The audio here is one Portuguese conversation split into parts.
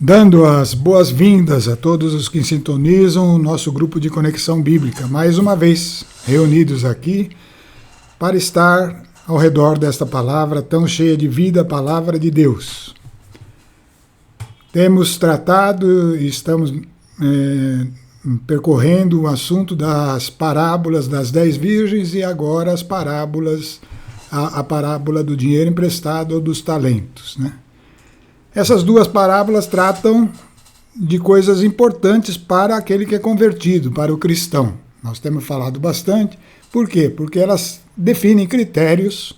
Dando as boas-vindas a todos os que sintonizam o nosso grupo de Conexão Bíblica, mais uma vez reunidos aqui para estar ao redor desta palavra tão cheia de vida, a palavra de Deus. Temos tratado e estamos percorrendo o assunto das parábolas das 10 virgens e agora as parábolas, a parábola do dinheiro emprestado ou dos talentos, né? Essas duas parábolas tratam de coisas importantes para aquele que é convertido, para o cristão. Nós temos falado bastante. Por quê? Porque elas definem critérios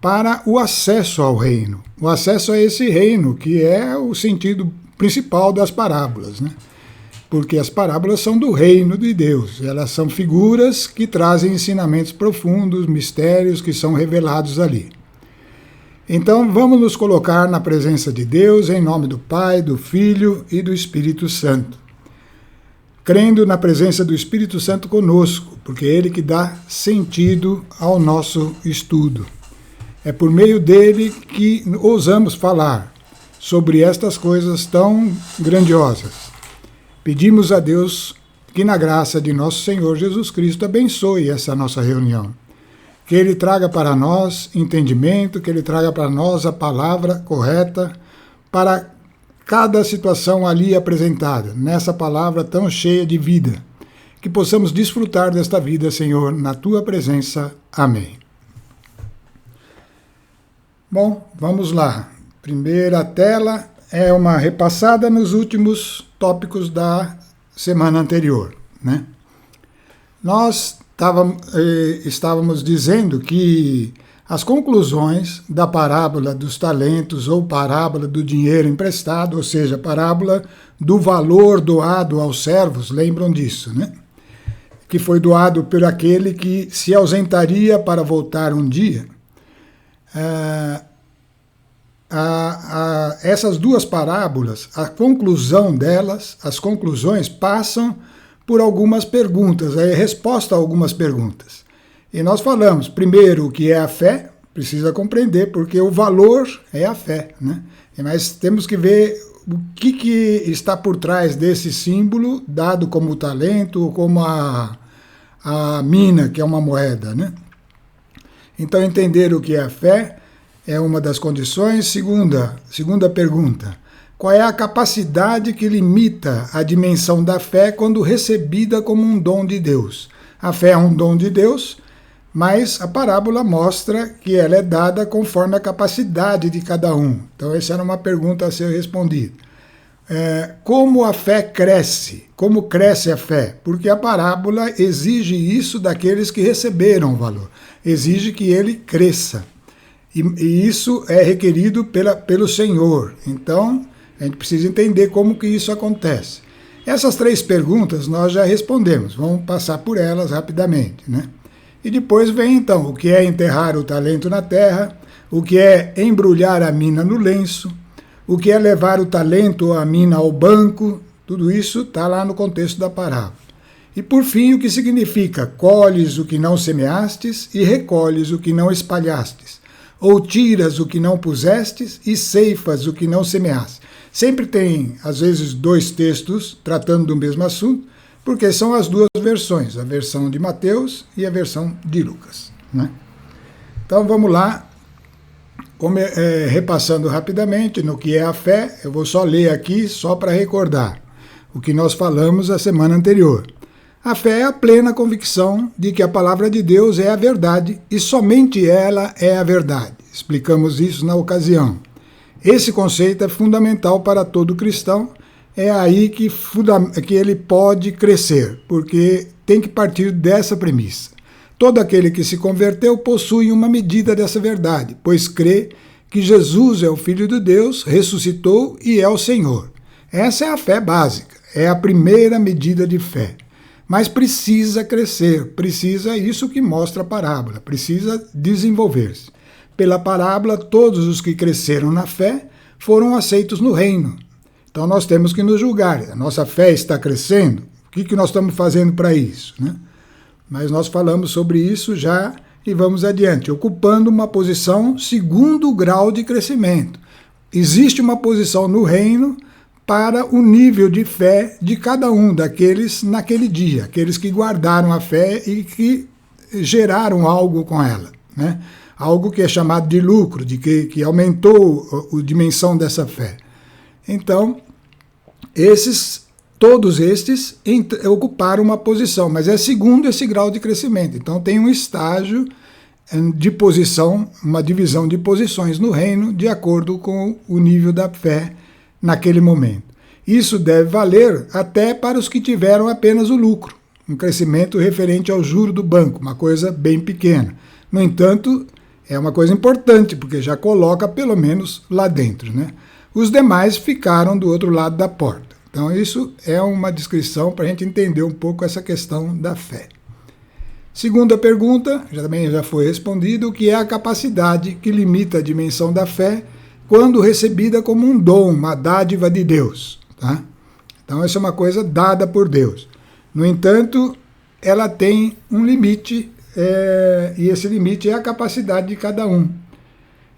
para o acesso ao reino. O acesso a esse reino, que é o sentido principal das parábolas, né? Porque as parábolas são do reino de Deus. Elas são figuras que trazem ensinamentos profundos, mistérios que são revelados ali. Então, vamos nos colocar na presença de Deus, em nome do Pai, do Filho e do Espírito Santo. Crendo na presença do Espírito Santo conosco, porque é Ele que dá sentido ao nosso estudo. É por meio dele que ousamos falar sobre estas coisas tão grandiosas. Pedimos a Deus que, na graça de nosso Senhor Jesus Cristo, abençoe essa nossa reunião. Que Ele traga para nós entendimento, que Ele traga para nós a palavra correta para cada situação ali apresentada, nessa palavra tão cheia de vida. Que possamos desfrutar desta vida, Senhor, na Tua presença. Amém. Bom, vamos lá. Primeira tela é uma repassada nos últimos tópicos da semana anterior, né? Nós estávamos dizendo que as conclusões da parábola dos talentos ou parábola do dinheiro emprestado, ou seja, parábola do valor doado aos servos, lembram disso, né? Que foi doado por aquele que se ausentaria para voltar um dia. Essas duas parábolas, a conclusão delas, as conclusões passam por algumas perguntas, a resposta a algumas perguntas. E nós falamos, primeiro, o que é a fé, precisa compreender, porque o valor é a fé, né? Mas temos que ver o que está por trás desse símbolo, dado como o talento, ou como a mina, que é uma moeda, né? Então, entender o que é a fé é uma das condições. Segunda pergunta. Qual é a capacidade que limita a dimensão da fé quando recebida como um dom de Deus? A fé é um dom de Deus, mas a parábola mostra que ela é dada conforme a capacidade de cada um. Então essa era uma pergunta a ser respondida. Como a fé cresce? Como cresce a fé? Porque a parábola exige isso daqueles que receberam o valor. Exige que ele cresça. E isso é requerido pelo Senhor. Então, a gente precisa entender como que isso acontece. Essas 3 perguntas nós já respondemos, vamos passar por elas rapidamente, né? E depois vem então o que é enterrar o talento na terra, o que é embrulhar a mina no lenço, o que é levar o talento ou a mina ao banco, tudo isso está lá no contexto da parábola. E por fim, o que significa colhes o que não semeastes e recolhes o que não espalhastes, ou tiras o que não pusestes e ceifas o que não semeaste. Sempre tem, às vezes, 2 textos tratando do mesmo assunto, porque são as 2 versões, a versão de Mateus e a versão de Lucas, né? Então vamos lá, repassando rapidamente no que é a fé. Eu vou só ler aqui, só para recordar o que nós falamos a semana anterior. A fé é a plena convicção de que a palavra de Deus é a verdade e somente ela é a verdade. Explicamos isso na ocasião. Esse conceito é fundamental para todo cristão, é aí que ele pode crescer, porque tem que partir dessa premissa. Todo aquele que se converteu possui uma medida dessa verdade, pois crê que Jesus é o Filho de Deus, ressuscitou e é o Senhor. Essa é a fé básica, é a primeira medida de fé. Mas precisa crescer, precisa isso que mostra a parábola, precisa desenvolver-se. Pela parábola, todos os que cresceram na fé foram aceitos no reino. Então nós temos que nos julgar. A nossa fé está crescendo? O que nós estamos fazendo para isso, né? Mas nós falamos sobre isso já e vamos adiante, ocupando uma posição segundo o grau de crescimento. Existe uma posição no reino para o nível de fé de cada um daqueles naquele dia, aqueles que guardaram a fé e que geraram algo com ela, né? Algo que é chamado de lucro, de que aumentou a dimensão dessa fé. Então, todos estes ocuparam uma posição, mas é segundo esse grau de crescimento. Então tem um estágio de posição, uma divisão de posições no reino, de acordo com o nível da fé naquele momento. Isso deve valer até para os que tiveram apenas o lucro, um crescimento referente ao juro do banco, uma coisa bem pequena. No entanto, é uma coisa importante, porque já coloca pelo menos lá dentro, né? Os demais ficaram do outro lado da porta. Então isso é uma descrição para a gente entender um pouco essa questão da fé. Segunda pergunta, também já foi respondido, o que é a capacidade que limita a dimensão da fé quando recebida como um dom, uma dádiva de Deus. Tá? Então essa é uma coisa dada por Deus. No entanto, ela tem um limite, e esse limite é a capacidade de cada um.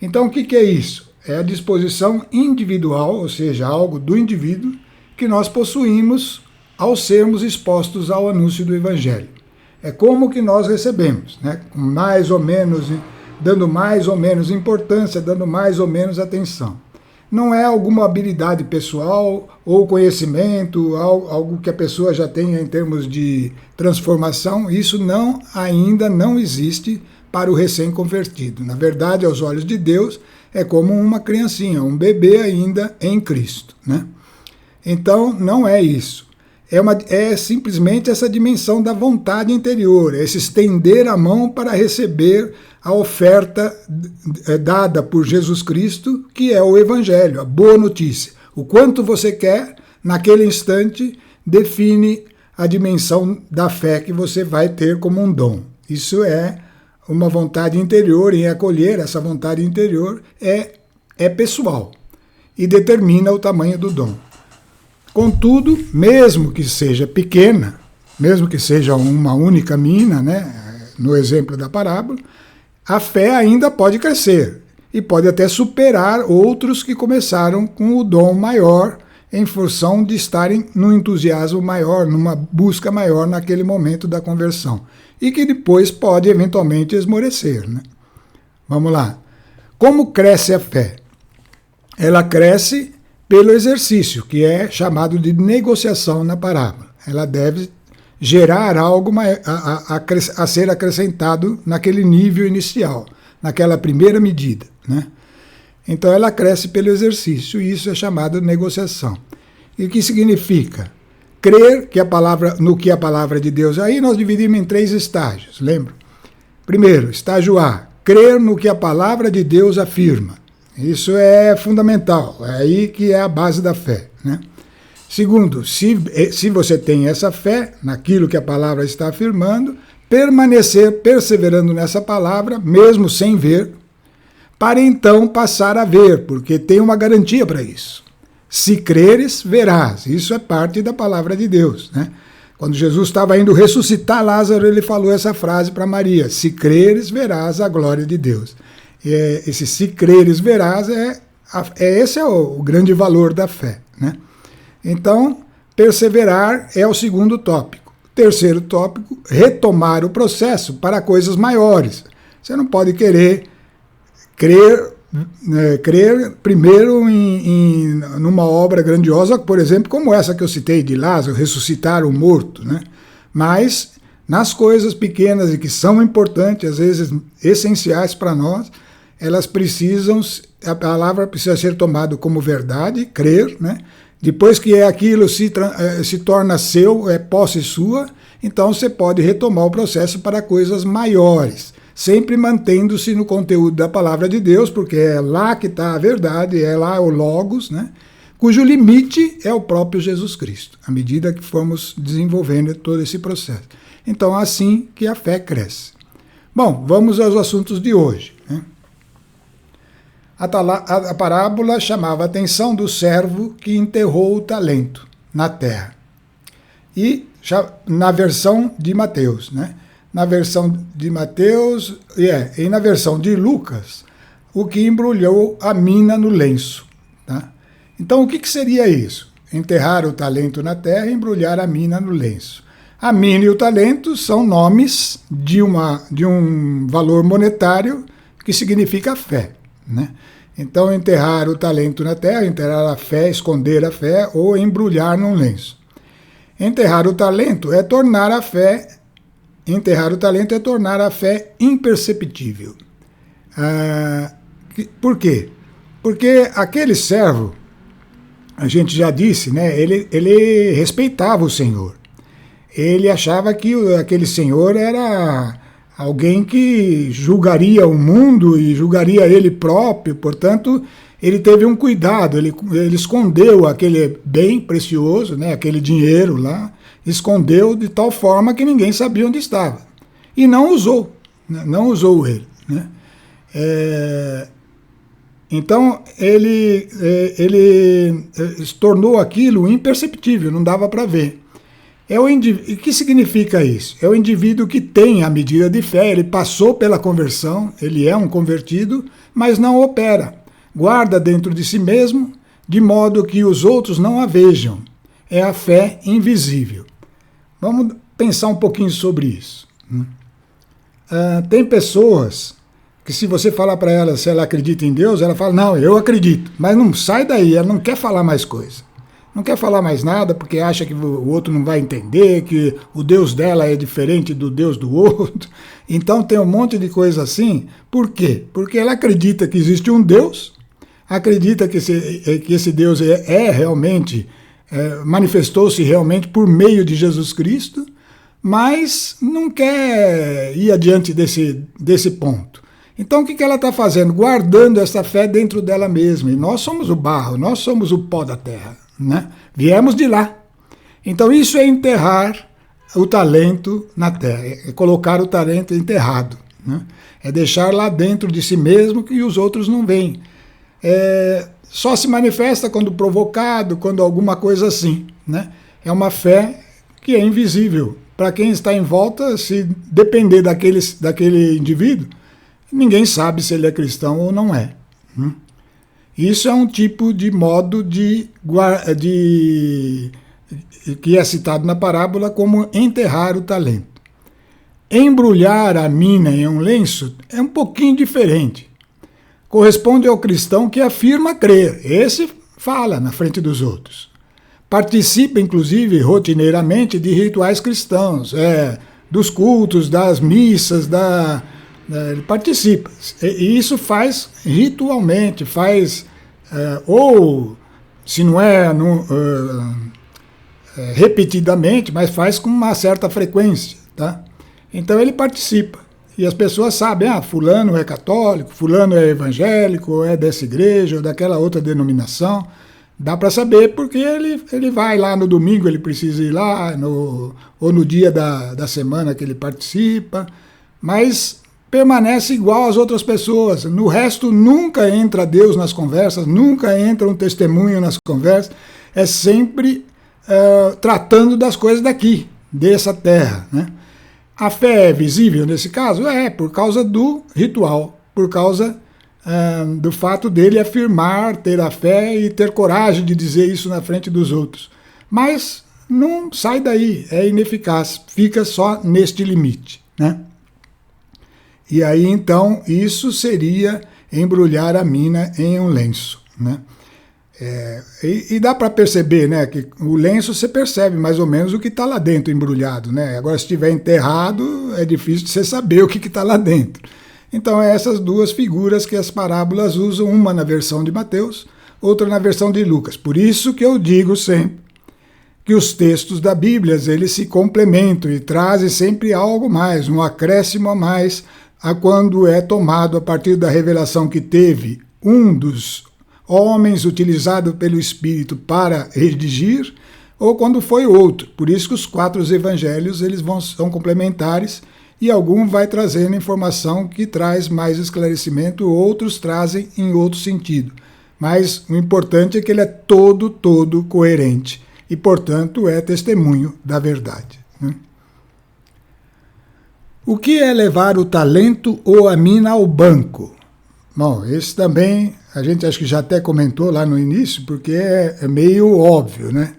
Então o que é isso? É a disposição individual, ou seja, algo do indivíduo, que nós possuímos ao sermos expostos ao anúncio do Evangelho. É como que nós recebemos, né? Mais ou menos, dando mais ou menos importância, dando mais ou menos atenção. Não é alguma habilidade pessoal ou conhecimento, algo que a pessoa já tenha em termos de transformação. Isso ainda não existe para o recém-convertido. Na verdade, aos olhos de Deus, é como uma criancinha, um bebê ainda em Cristo, né? Então, não é isso. É simplesmente essa dimensão da vontade interior, esse estender a mão para receber a oferta dada por Jesus Cristo, que é o Evangelho, a boa notícia. O quanto você quer, naquele instante, define a dimensão da fé que você vai ter como um dom. Isso é uma vontade interior, e acolher essa vontade interior é pessoal e determina o tamanho do dom. Contudo, mesmo que seja pequena, mesmo que seja uma única mina, né, no exemplo da parábola, a fé ainda pode crescer e pode até superar outros que começaram com o dom maior em função de estarem num entusiasmo maior, numa busca maior naquele momento da conversão, e que depois pode eventualmente esmorecer, né? Vamos lá. Como cresce a fé? Ela cresce pelo exercício, que é chamado de negociação na parábola. Ela deve gerar algo a ser acrescentado naquele nível inicial, naquela primeira medida, né? Então ela cresce pelo exercício, e isso é chamado de negociação. E o que significa? Crer no que a palavra de Deus... Aí nós dividimos em 3 estágios, lembra? Primeiro, estágio A, crer no que a palavra de Deus afirma. Isso é fundamental, é aí que é a base da fé, né? Segundo, se você tem essa fé naquilo que a palavra está afirmando, permanecer perseverando nessa palavra, mesmo sem ver, para então passar a ver, porque tem uma garantia para isso. Se creres, verás. Isso é parte da palavra de Deus, né? Quando Jesus estava indo ressuscitar Lázaro, ele falou essa frase para Maria: se creres, verás a glória de Deus. Esse se creres, verás, esse é o grande valor da fé, né? Então, perseverar é o segundo tópico. Terceiro tópico, retomar o processo para coisas maiores. Você não pode crer primeiro numa obra grandiosa, por exemplo, como essa que eu citei de Lázaro, ressuscitar o morto, né? Mas nas coisas pequenas e que são importantes, às vezes essenciais para nós, a palavra precisa ser tomada como verdade, crer, né? Depois que aquilo se torna seu, é posse sua, então você pode retomar o processo para coisas maiores, sempre mantendo-se no conteúdo da palavra de Deus, porque é lá que está a verdade, é lá o Logos, né? Cujo limite é o próprio Jesus Cristo, à medida que formos desenvolvendo todo esse processo. Então, assim que a fé cresce. Bom, vamos aos assuntos de hoje, né? A parábola chamava a atenção do servo que enterrou o talento na terra. E na versão de Mateus, né? Na versão de Mateus, e na versão de Lucas, o que embrulhou a mina no lenço. Tá? Então, o que seria isso? enterrar o talento na terra e embrulhar a mina no lenço. A mina e o talento são nomes de um valor monetário que significa fé, né? Então, enterrar o talento na terra, enterrar a fé, esconder a fé ou embrulhar num lenço. Enterrar o talento é tornar a fé imperceptível. Por quê? Porque aquele servo, a gente já disse, né, ele respeitava o Senhor. Ele achava que aquele Senhor era alguém que julgaria o mundo e julgaria ele próprio, portanto, ele teve um cuidado, ele escondeu aquele bem precioso, né, aquele dinheiro lá, escondeu de tal forma que ninguém sabia onde estava. E não usou ele, né? Então, ele tornou aquilo imperceptível, não dava para ver. E o que significa isso? É o indivíduo que tem a medida de fé, ele passou pela conversão, ele é um convertido, mas não opera. Guarda dentro de si mesmo, de modo que os outros não a vejam. É a fé invisível. Vamos pensar um pouquinho sobre isso. Tem pessoas que, se você falar para ela se ela acredita em Deus, ela fala, não, eu acredito, mas não sai daí, ela não quer falar mais coisa. Não quer falar mais nada porque acha que o outro não vai entender, que o Deus dela é diferente do Deus do outro. Então tem um monte de coisa assim. Por quê? Porque ela acredita que existe um Deus, acredita que esse Deus realmente, manifestou-se realmente por meio de Jesus Cristo, mas não quer ir adiante desse ponto. Então o que ela está fazendo? Guardando essa fé dentro dela mesma. E nós somos o barro, nós somos o pó da terra, né? Viemos de lá. Então isso é enterrar o talento na terra, é colocar o talento enterrado, né? É deixar lá dentro de si mesmo que os outros não veem. Só se manifesta quando provocado, quando alguma coisa assim, né? É uma fé que é invisível. Para quem está em volta, se depender daquele indivíduo, ninguém sabe se ele é cristão ou não é. Isso é um tipo de modo que é citado na parábola como enterrar o talento. Embrulhar a mina em um lenço é um pouquinho diferente. Corresponde ao cristão que afirma crer. Esse fala na frente dos outros. Participa, inclusive, rotineiramente de rituais cristãos, dos cultos, das missas, ele participa. E isso faz ritualmente, ou se não repetidamente, mas faz com uma certa frequência, tá? Então ele participa. E as pessoas sabem, fulano é católico, fulano é evangélico, ou é dessa igreja, ou daquela outra denominação. Dá para saber porque ele vai lá no domingo, ele precisa ir lá, ou no dia da semana que ele participa, mas permanece igual às outras pessoas. No resto, nunca entra Deus nas conversas, nunca entra um testemunho nas conversas, é sempre tratando das coisas daqui, dessa terra, né? A fé é visível nesse caso? Por causa do ritual, por causa do fato dele afirmar, ter a fé e ter coragem de dizer isso na frente dos outros. Mas não sai daí, é ineficaz, fica só neste limite, né? E aí, então, isso seria embrulhar a mina em um lenço, né? E dá para perceber, né, que o lenço você percebe mais ou menos o que está lá dentro embrulhado, né? Agora, se estiver enterrado, é difícil de você saber o que está lá dentro. Então, essas duas figuras que as parábolas usam, uma na versão de Mateus, outra na versão de Lucas. Por isso que eu digo sempre que os textos da Bíblia, eles se complementam e trazem sempre algo mais, um acréscimo a mais, a quando é tomado a partir da revelação que teve um dos homens utilizado pelo Espírito para redigir, ou quando foi outro. Por isso que os 4 evangelhos são complementares, e algum vai trazendo informação que traz mais esclarecimento, outros trazem em outro sentido. Mas o importante é que ele é todo coerente, e, portanto, é testemunho da verdade, né? O que é levar o talento ou a mina ao banco? Bom, esse também a gente acho que já até comentou lá no início, porque é meio óbvio, né?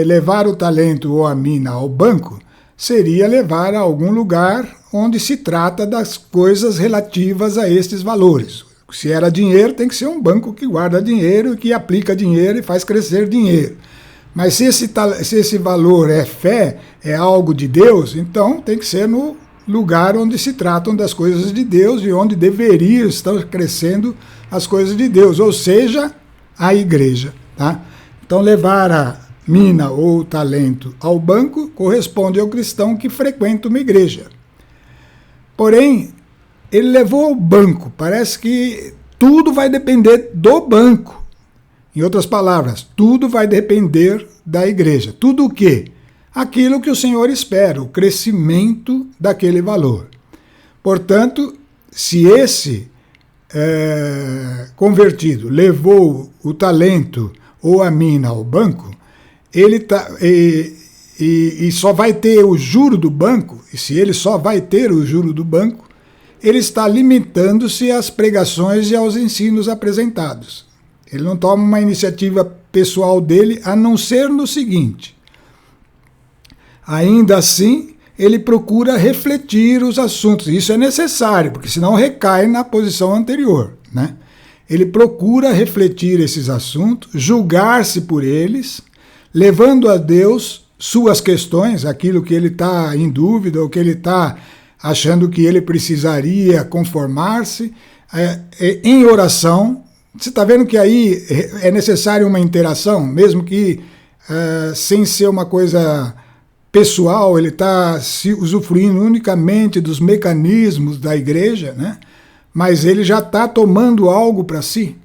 Levar o talento ou a mina ao banco seria levar a algum lugar onde se trata das coisas relativas a estes valores. Se era dinheiro, tem que ser um banco que guarda dinheiro, que aplica dinheiro e faz crescer dinheiro. Mas se esse valor é fé, é algo de Deus, então tem que ser no lugar onde se tratam das coisas de Deus e onde deveriam estar crescendo as coisas de Deus, ou seja, a igreja. Tá? Então levar a mina ou talento ao banco corresponde ao cristão que frequenta uma igreja. Porém, ele levou ao banco, parece que tudo vai depender do banco. Em outras palavras, tudo vai depender da igreja. Tudo o quê? Aquilo que o Senhor espera, o crescimento daquele valor. Portanto, se esse convertido levou o talento ou a mina ao banco, ele e só vai ter o juro do banco, e se ele só vai ter o juro do banco, ele está limitando-se às pregações e aos ensinos apresentados. Ele não toma uma iniciativa pessoal dele, a não ser no seguinte: ainda assim, ele procura refletir os assuntos. Isso é necessário, porque senão recai na posição anterior, né? Ele procura refletir esses assuntos, julgar-se por eles, levando a Deus suas questões, aquilo que ele está em dúvida, ou que ele está achando que ele precisaria conformar-se, em oração. Você está vendo que aí é necessário uma interação, mesmo que sem ser uma coisa pessoal, ele está se usufruindo unicamente dos mecanismos da igreja, né? Mas ele já está tomando algo para si.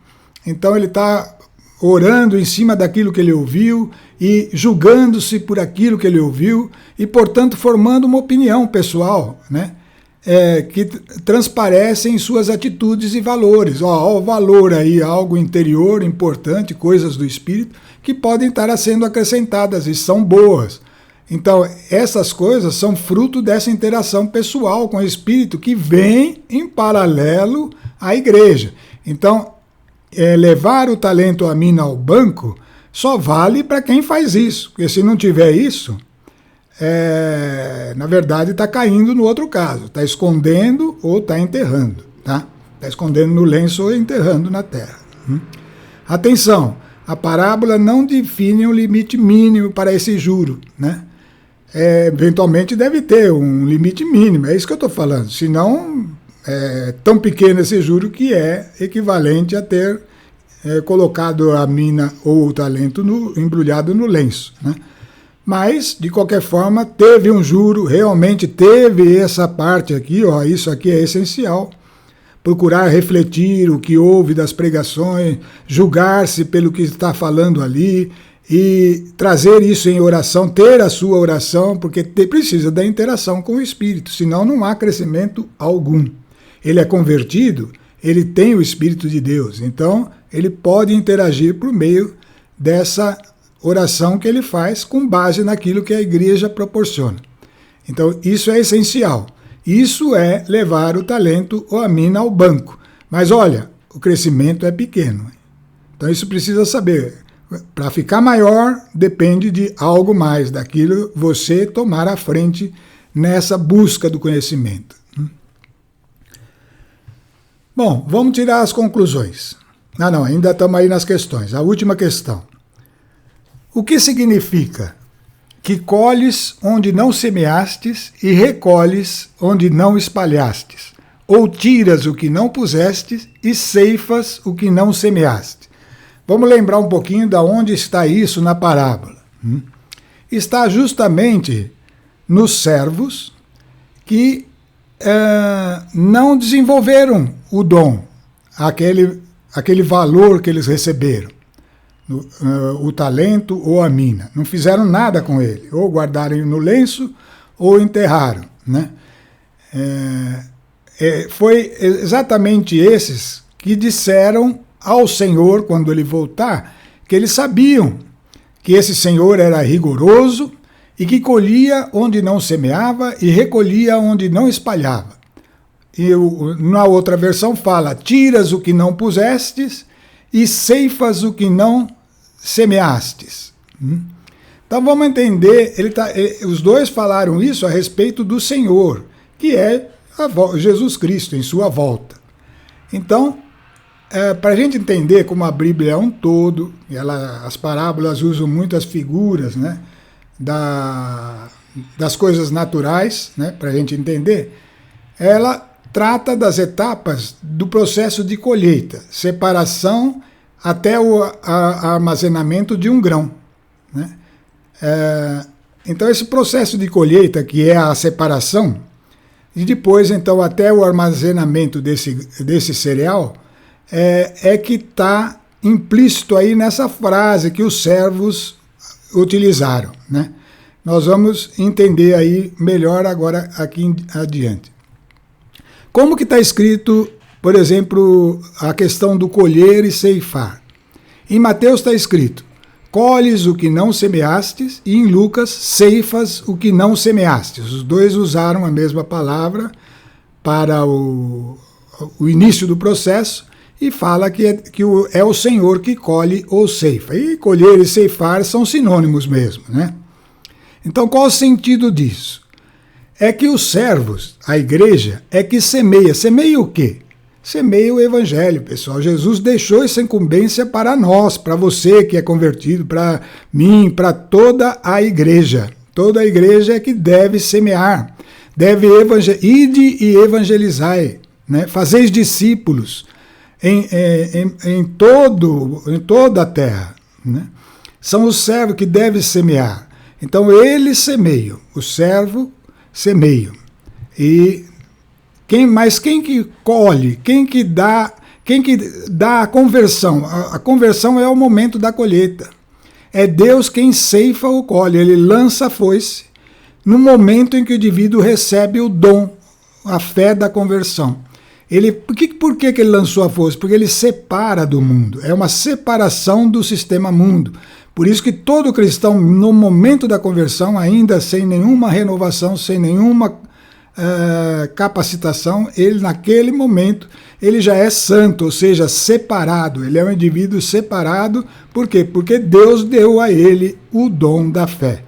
Então ele está orando em cima daquilo que ele ouviu e julgando-se por aquilo que ele ouviu e, portanto, formando uma opinião pessoal, né? Que transparece em suas atitudes e valores. Ó, o valor aí, algo interior, importante, coisas do espírito, que podem estar sendo acrescentadas e são boas. Então, essas coisas são fruto dessa interação pessoal com o espírito que vem em paralelo à igreja. Então, levar o talento ou a mina ao banco só vale para quem faz isso, porque se não tiver isso, na verdade está caindo no outro caso, está escondendo ou está enterrando, tá? Está escondendo no lenço ou enterrando na terra. Atenção, a parábola não define um limite mínimo para esse juro, né? Eventualmente deve ter um limite mínimo, é isso que eu estou falando, senão é tão pequeno esse juro que é equivalente a ter colocado a mina ou o talento embrulhado no lenço, né? Mas, de qualquer forma, teve um juro, realmente teve essa parte aqui, ó, isso aqui é essencial. Procurar refletir o que houve das pregações, julgar-se pelo que está falando ali e trazer isso em oração, ter a sua oração, porque precisa da interação com o Espírito, senão não há crescimento algum. Ele é convertido, ele tem o Espírito de Deus, então ele pode interagir por meio dessa oração que ele faz com base naquilo que a igreja proporciona. Então, isso é essencial. Isso é levar o talento ou a mina ao banco. Mas olha, o crescimento é pequeno. Então, isso precisa saber. Para ficar maior, depende de algo mais, daquilo você tomar à frente nessa busca do conhecimento. Bom, vamos tirar as conclusões. Não, ainda estamos aí nas questões. A última questão. O que significa que colhes onde não semeastes e recolhes onde não espalhastes? Ou tiras o que não pusestes e ceifas o que não semeaste? Vamos lembrar um pouquinho de onde está isso na parábola. Está justamente nos servos que não desenvolveram o dom, aquele valor que eles receberam. O talento ou a mina. Não fizeram nada com ele. Ou guardaram no lenço ou enterraram, né? Foi exatamente esses que disseram ao Senhor, quando ele voltar, que eles sabiam que esse Senhor era rigoroso e que colhia onde não semeava e recolhia onde não espalhava. na outra versão fala, tiras o que não pusestes e ceifas o que não semeastes. Então vamos entender, os dois falaram isso a respeito do Senhor, que é Jesus Cristo em sua volta. Então, para a gente entender como a Bíblia é um todo, as parábolas usam muitas figuras, né, das coisas naturais, né, para a gente entender, ela trata das etapas do processo de colheita, separação até o armazenamento de um grão, né? Então esse processo de colheita, que é a separação, e depois então até o armazenamento desse cereal, é que está implícito aí nessa frase que os servos utilizaram, né? Nós vamos entender aí melhor agora aqui adiante. Como que está escrito, por exemplo, a questão do colher e ceifar? Em Mateus está escrito, colhes o que não semeastes, e em Lucas, ceifas o que não semeastes. Os dois usaram a mesma palavra para o início do processo, e fala que é o Senhor que colhe ou ceifa. E colher e ceifar são sinônimos mesmo, né? Então, qual o sentido disso? É que os servos, a igreja, é que semeia. Semeia o quê? Semeia o evangelho, pessoal. Jesus deixou essa incumbência para nós, para você que é convertido, para mim, para toda a igreja. Toda a igreja é que deve semear, deve ide e evangelizai, né? Fazeis discípulos em toda a terra, né? São os servos que devem semear. Então eles semeiam, o servo semeia. E quem que colhe, quem que dá a conversão? A conversão é o momento da colheita. É Deus quem ceifa ou colhe, ele lança a foice no momento em que o indivíduo recebe o dom, a fé da conversão. Por que ele lançou a foice? Porque ele separa do mundo, é uma separação do sistema mundo. Por isso que todo cristão, no momento da conversão, ainda sem nenhuma renovação, sem nenhuma capacitação, ele naquele momento, ele já é santo, ou seja, separado. Ele é um indivíduo separado. Por quê? Porque Deus deu a ele o dom da fé.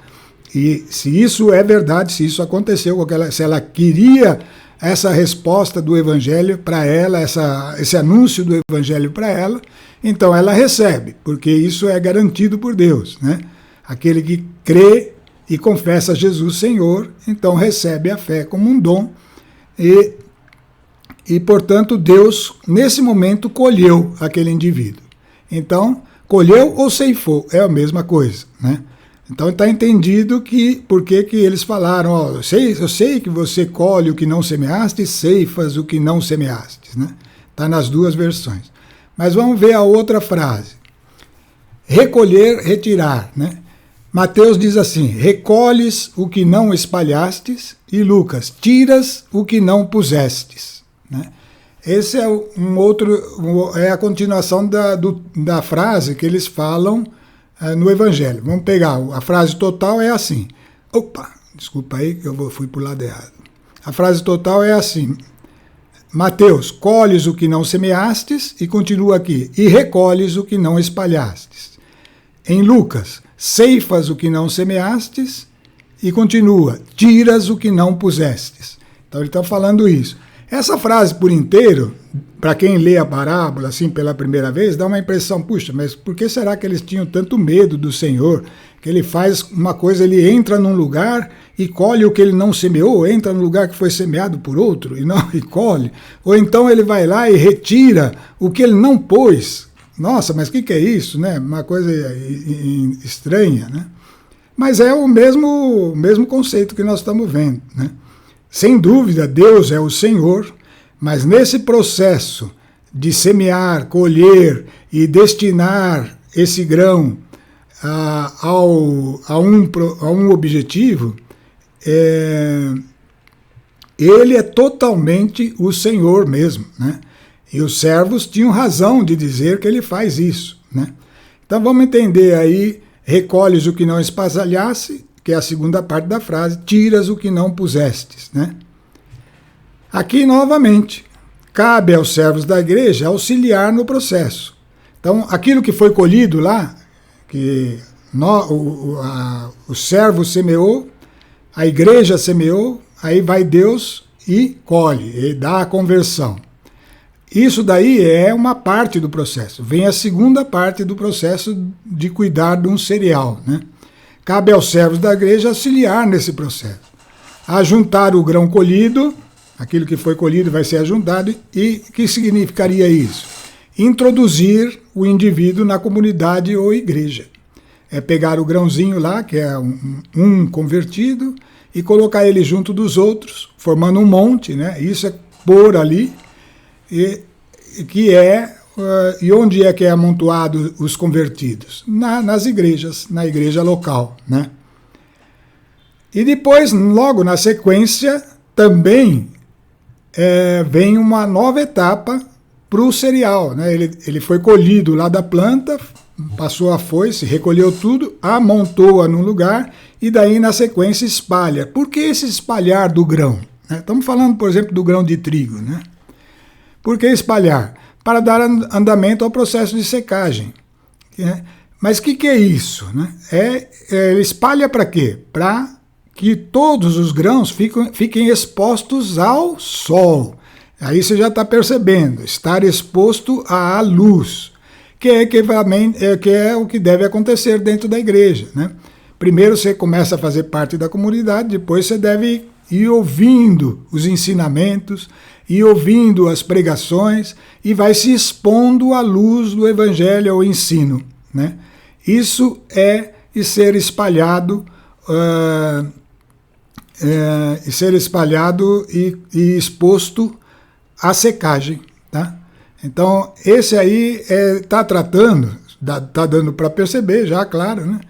E se isso é verdade, se isso aconteceu, se ela queria essa resposta do Evangelho para ela, esse anúncio do Evangelho para ela, então ela recebe, porque isso é garantido por Deus, né? Aquele que crê e confessa Jesus Senhor, então recebe a fé como um dom e portanto, Deus, nesse momento, colheu aquele indivíduo. Então, colheu ou ceifou, é a mesma coisa, né? Então está entendido por que eles falaram, ó, eu sei que você colhe o que não semeaste, ceifas o que não semeaste, né? Está nas duas versões. Mas vamos ver a outra frase. Recolher, retirar, né? Mateus diz assim, recolhes o que não espalhastes, e Lucas, tiras o que não pusestes, né? Esse é é a continuação da frase que eles falam no Evangelho. Vamos pegar, a frase total é assim. Opa, desculpa aí que eu fui para o lado errado. A frase total é assim. Mateus, colhes o que não semeastes, e continua aqui, e recolhes o que não espalhastes. Em Lucas, ceifas o que não semeastes, e continua, tiras o que não pusestes. Então ele está falando isso. Essa frase por inteiro, para quem lê a parábola assim pela primeira vez, dá uma impressão, puxa, mas por que será que eles tinham tanto medo do Senhor? Que ele faz uma coisa, ele entra num lugar e colhe o que ele não semeou, entra no lugar que foi semeado por outro e colhe. Ou então ele vai lá e retira o que ele não pôs. Nossa, mas o que é isso, né? Uma coisa estranha, né? Mas é o mesmo conceito que nós estamos vendo, né? Sem dúvida, Deus é o Senhor, mas nesse processo de semear, colher e destinar esse grão a um objetivo, ele é totalmente o Senhor mesmo, né? E os servos tinham razão de dizer que ele faz isso, né? Então vamos entender aí, recolhes o que não espasalhasse, que é a segunda parte da frase, tiras o que não pusestes, né? Aqui, novamente, cabe aos servos da igreja auxiliar no processo. Então, aquilo que foi colhido lá, que o servo semeou, a igreja semeou, aí vai Deus e colhe, e dá a conversão. Isso daí é uma parte do processo. Vem a segunda parte do processo de cuidar de um cereal, né? Cabe aos servos da igreja auxiliar nesse processo. Ajuntar o grão colhido, aquilo que foi colhido vai ser ajuntado, e o que significaria isso? Introduzir o indivíduo na comunidade ou igreja. É pegar o grãozinho lá, que é um convertido, e colocar ele junto dos outros, formando um monte, né? Isso é pôr ali, e onde é que é amontoado os convertidos? Nas igrejas, na igreja local, né? E depois, logo na sequência, também vem uma nova etapa para o cereal, né? Ele foi colhido lá da planta, passou a foice, recolheu tudo, amontoa num lugar e daí na sequência espalha. Por que esse espalhar do grão? Estamos falando, por exemplo, do grão de trigo, né? Por que espalhar? Para dar andamento ao processo de secagem. Né? Mas o que é isso? Né? Ele espalha para quê? Para que todos os grãos fiquem expostos ao sol. Aí você já está percebendo, estar exposto à luz, que é o que deve acontecer dentro da igreja. Né? Primeiro você começa a fazer parte da comunidade, depois você deve ir ouvindo os ensinamentos, ir ouvindo as pregações e vai se expondo à luz do evangelho, ao ensino. Né? Isso é ser espalhado e exposto à secagem. Tá? Então, esse aí está tratando, está dando para perceber já, claro, né?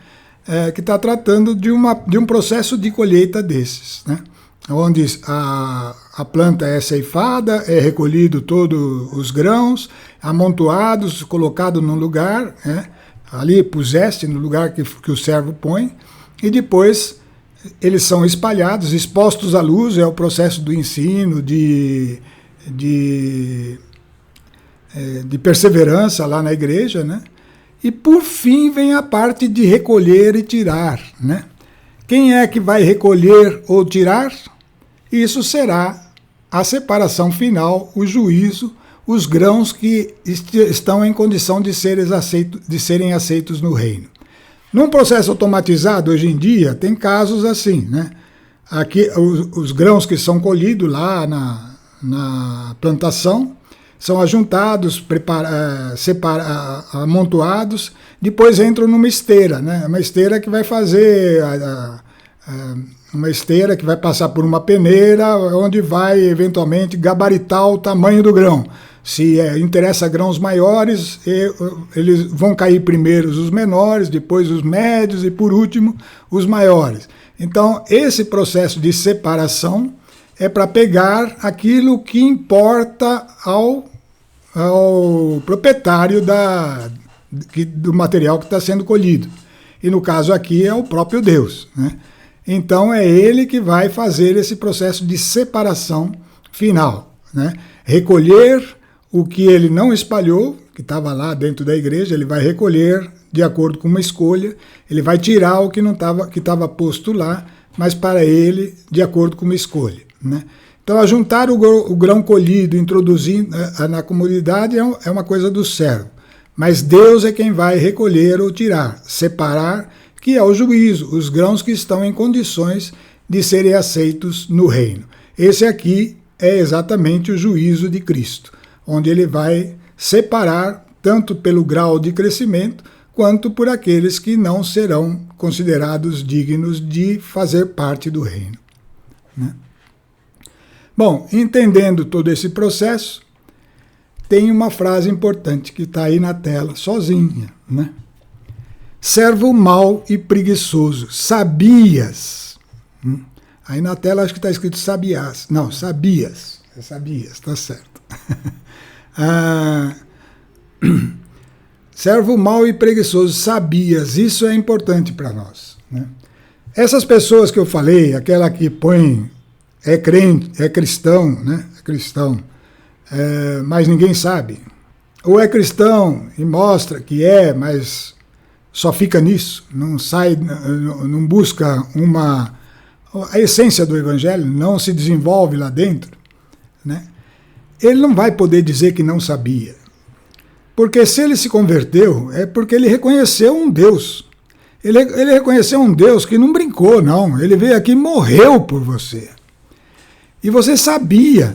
Que está tratando de um processo de colheita desses, né? Onde a planta é ceifada, é recolhido todos os grãos, amontoados, colocado num lugar, né? Ali puseste no lugar que o servo põe, e depois eles são espalhados, expostos à luz, é o processo do ensino, de perseverança lá na igreja, né? E por fim vem a parte de recolher e tirar, né? Quem é que vai recolher ou tirar? Isso será a separação final, o juízo, os grãos que estão em condição de serem aceitos no reino. Num processo automatizado, hoje em dia, tem casos assim, né? Aqui, os grãos que são colhidos lá na plantação são ajuntados, amontoados, depois entram numa esteira, né? Uma esteira que vai fazer... uma esteira que vai passar por uma peneira, onde vai, eventualmente, gabaritar o tamanho do grão. Se interessa grãos maiores, eles vão cair primeiro os menores, depois os médios e, por último, os maiores. Então, esse processo de separação é para pegar aquilo que importa ao proprietário do material que está sendo colhido. E, no caso aqui, é o próprio Deus, né? Então, é ele que vai fazer esse processo de separação final, né? Recolher o que ele não espalhou, que estava lá dentro da igreja, ele vai recolher de acordo com uma escolha, ele vai tirar o que estava posto lá, mas para ele, de acordo com uma escolha, né? Então, ajuntar o grão colhido, introduzindo na comunidade, é uma coisa do servo. Mas Deus é quem vai recolher ou tirar, separar, que é o juízo, os grãos que estão em condições de serem aceitos no reino. Esse aqui é exatamente o juízo de Cristo, onde ele vai separar tanto pelo grau de crescimento, quanto por aqueles que não serão considerados dignos de fazer parte do reino. Né? Bom, entendendo todo esse processo, tem uma frase importante que está aí na tela, sozinha, né? Servo mau e preguiçoso, sabias. Aí na tela acho que está escrito sabiás. Não, sabias. É sabias, está certo. Servo mau e preguiçoso, sabias. Isso é importante para nós, né? Essas pessoas que eu falei, aquela que põe, é crente, é cristão, né? cristão, mas ninguém sabe. Ou é cristão e mostra que mas só fica nisso, não sai, não busca a essência do Evangelho, não se desenvolve lá dentro, né? Ele não vai poder dizer que não sabia. Porque se ele se converteu, é porque ele reconheceu um Deus. Ele reconheceu um Deus que não brincou, não. Ele veio aqui e morreu por você. E você sabia.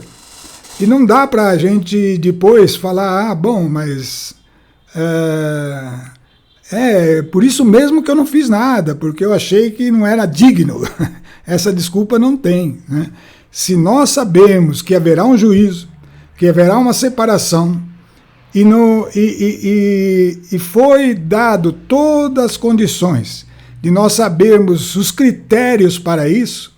E não dá para a gente depois falar, bom, mas por isso mesmo que eu não fiz nada, porque eu achei que não era digno. Essa desculpa não tem, né? Se nós sabemos que haverá um juízo, que haverá uma separação, e foi dado todas as condições de nós sabermos os critérios para isso,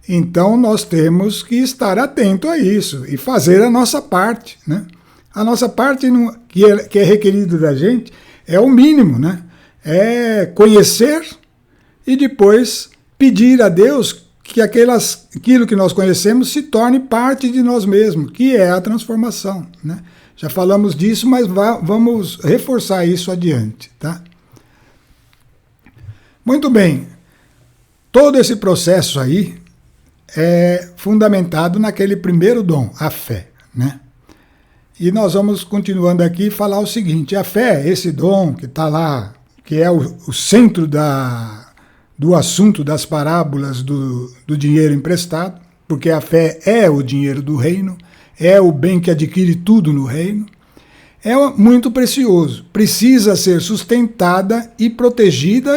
então nós temos que estar atento a isso e fazer a nossa parte, né? A nossa parte que é requerido da gente é o mínimo, né? É conhecer e depois pedir a Deus que aquilo que nós conhecemos se torne parte de nós mesmos, que é a transformação, né? Já falamos disso, mas vamos reforçar isso adiante, tá? Muito bem. Todo esse processo aí é fundamentado naquele primeiro dom, a fé, né? E nós vamos continuando aqui falar o seguinte: a fé, esse dom que está lá, que é o centro do assunto das parábolas do dinheiro emprestado, porque a fé é o dinheiro do reino, é o bem que adquire tudo no reino, é muito precioso, precisa ser sustentada e protegida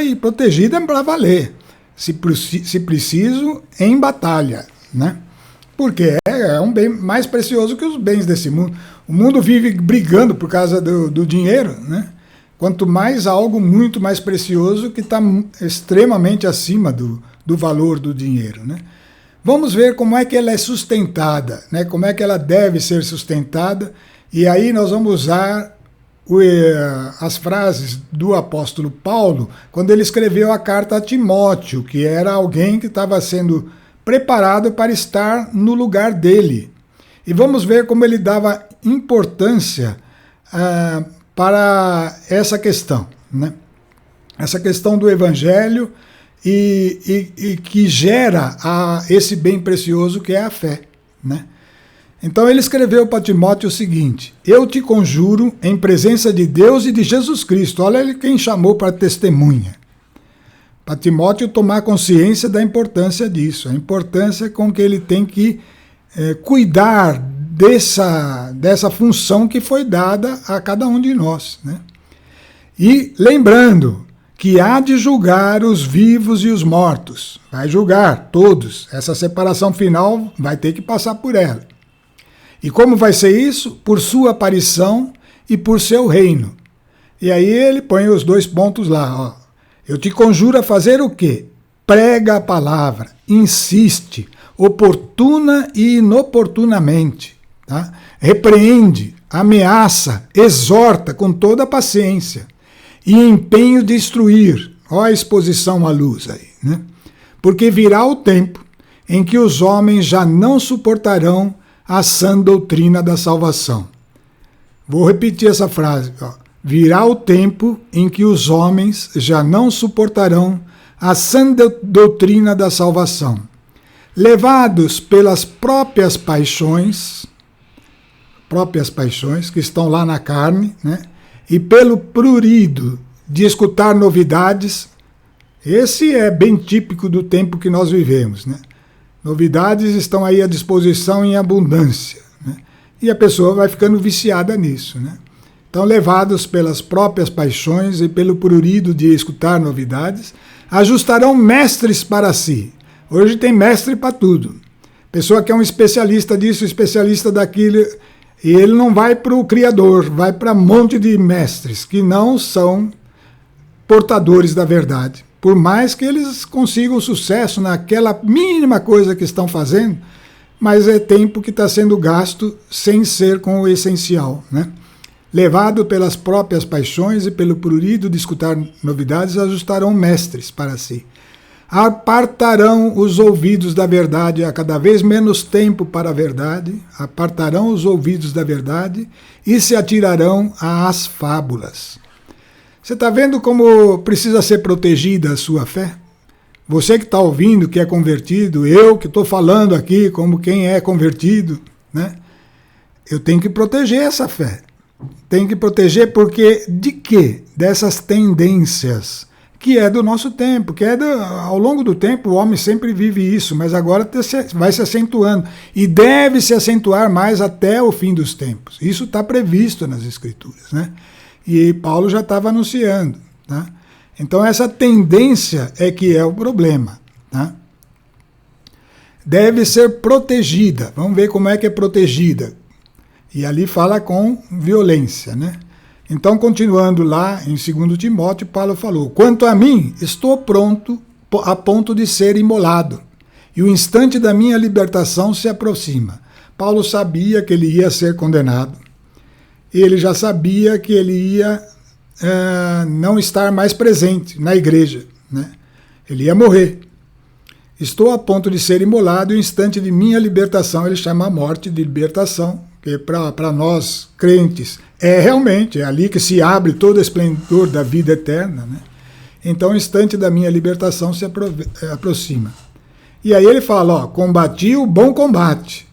para valer, se preciso, em batalha, né? Porque é um bem mais precioso que os bens desse mundo. O mundo vive brigando por causa do dinheiro, né? Quanto mais algo muito mais precioso que está extremamente acima do valor do dinheiro, né? Vamos ver como é que ela é sustentada, né? Como é que ela deve ser sustentada, e aí nós vamos usar as frases do apóstolo Paulo, quando ele escreveu a carta a Timóteo, que era alguém que estava sendo preparado para estar no lugar dele. E vamos ver como ele dava importância para essa questão, né? Essa questão do Evangelho e que gera esse bem precioso que é a fé, né? Então ele escreveu para Timóteo o seguinte: eu te conjuro em presença de Deus e de Jesus Cristo. Olha ele quem chamou para testemunha. Para Timóteo tomar consciência da importância disso, a importância com que ele tem que cuidar dessa função que foi dada a cada um de nós, né? E lembrando que há de julgar os vivos e os mortos. Vai julgar todos. Essa separação final vai ter que passar por ela. E como vai ser isso? Por sua aparição e por seu reino. E aí ele põe os 2 pontos lá, ó. Eu te conjuro a fazer o quê? Prega a palavra, insiste, oportuna e inoportunamente, tá? Repreende, ameaça, exorta com toda a paciência e empenho de instruir. Ó a exposição à luz aí, né? Porque virá o tempo em que os homens já não suportarão a sã doutrina da salvação. Vou repetir essa frase, ó. Virá o tempo em que os homens já não suportarão a sã doutrina da salvação, levados pelas próprias paixões que estão lá na carne, né? E pelo prurido de escutar novidades. Esse é bem típico do tempo que nós vivemos, né? Novidades estão aí à disposição em abundância, né? E a pessoa vai ficando viciada nisso, né? Então, levados pelas próprias paixões e pelo prurido de escutar novidades, ajustarão mestres para si. Hoje tem mestre para tudo. Pessoa que é um especialista disso, especialista daquilo, e ele não vai para o Criador, vai para um monte de mestres que não são portadores da verdade. Por mais que eles consigam sucesso naquela mínima coisa que estão fazendo, mas é tempo que está sendo gasto sem ser com o essencial, né? Levado pelas próprias paixões e pelo prurido de escutar novidades, ajustarão mestres para si. Apartarão os ouvidos da verdade, há cada vez menos tempo para a verdade, apartarão os ouvidos da verdade e se atirarão às fábulas. Você está vendo como precisa ser protegida a sua fé? Você que está ouvindo, que é convertido, eu que estou falando aqui como quem é convertido, né? Eu tenho que proteger essa fé. Tem que proteger porque de quê? Dessas tendências, que é do nosso tempo, que é ao longo do tempo o homem sempre vive isso, mas agora vai se acentuando e deve se acentuar mais até o fim dos tempos. Isso está previsto nas Escrituras, né? E Paulo já estava anunciando, tá? Então essa tendência é que é o problema, tá? Deve ser protegida. Vamos ver como é que é protegida. E ali fala com violência, né? Então, continuando lá em 2 Timóteo, Paulo falou: quanto a mim, estou pronto a ponto de ser imolado, e o instante da minha libertação se aproxima. Paulo sabia que ele ia ser condenado, e ele já sabia que ele ia não estar mais presente na igreja, né? Ele ia morrer. Estou a ponto de ser imolado, e o instante de minha libertação, ele chama a morte de libertação, que para nós crentes realmente ali que se abre todo o esplendor da vida eterna, né? Então o instante da minha libertação se aproxima. E aí ele fala, ó, combati o bom combate,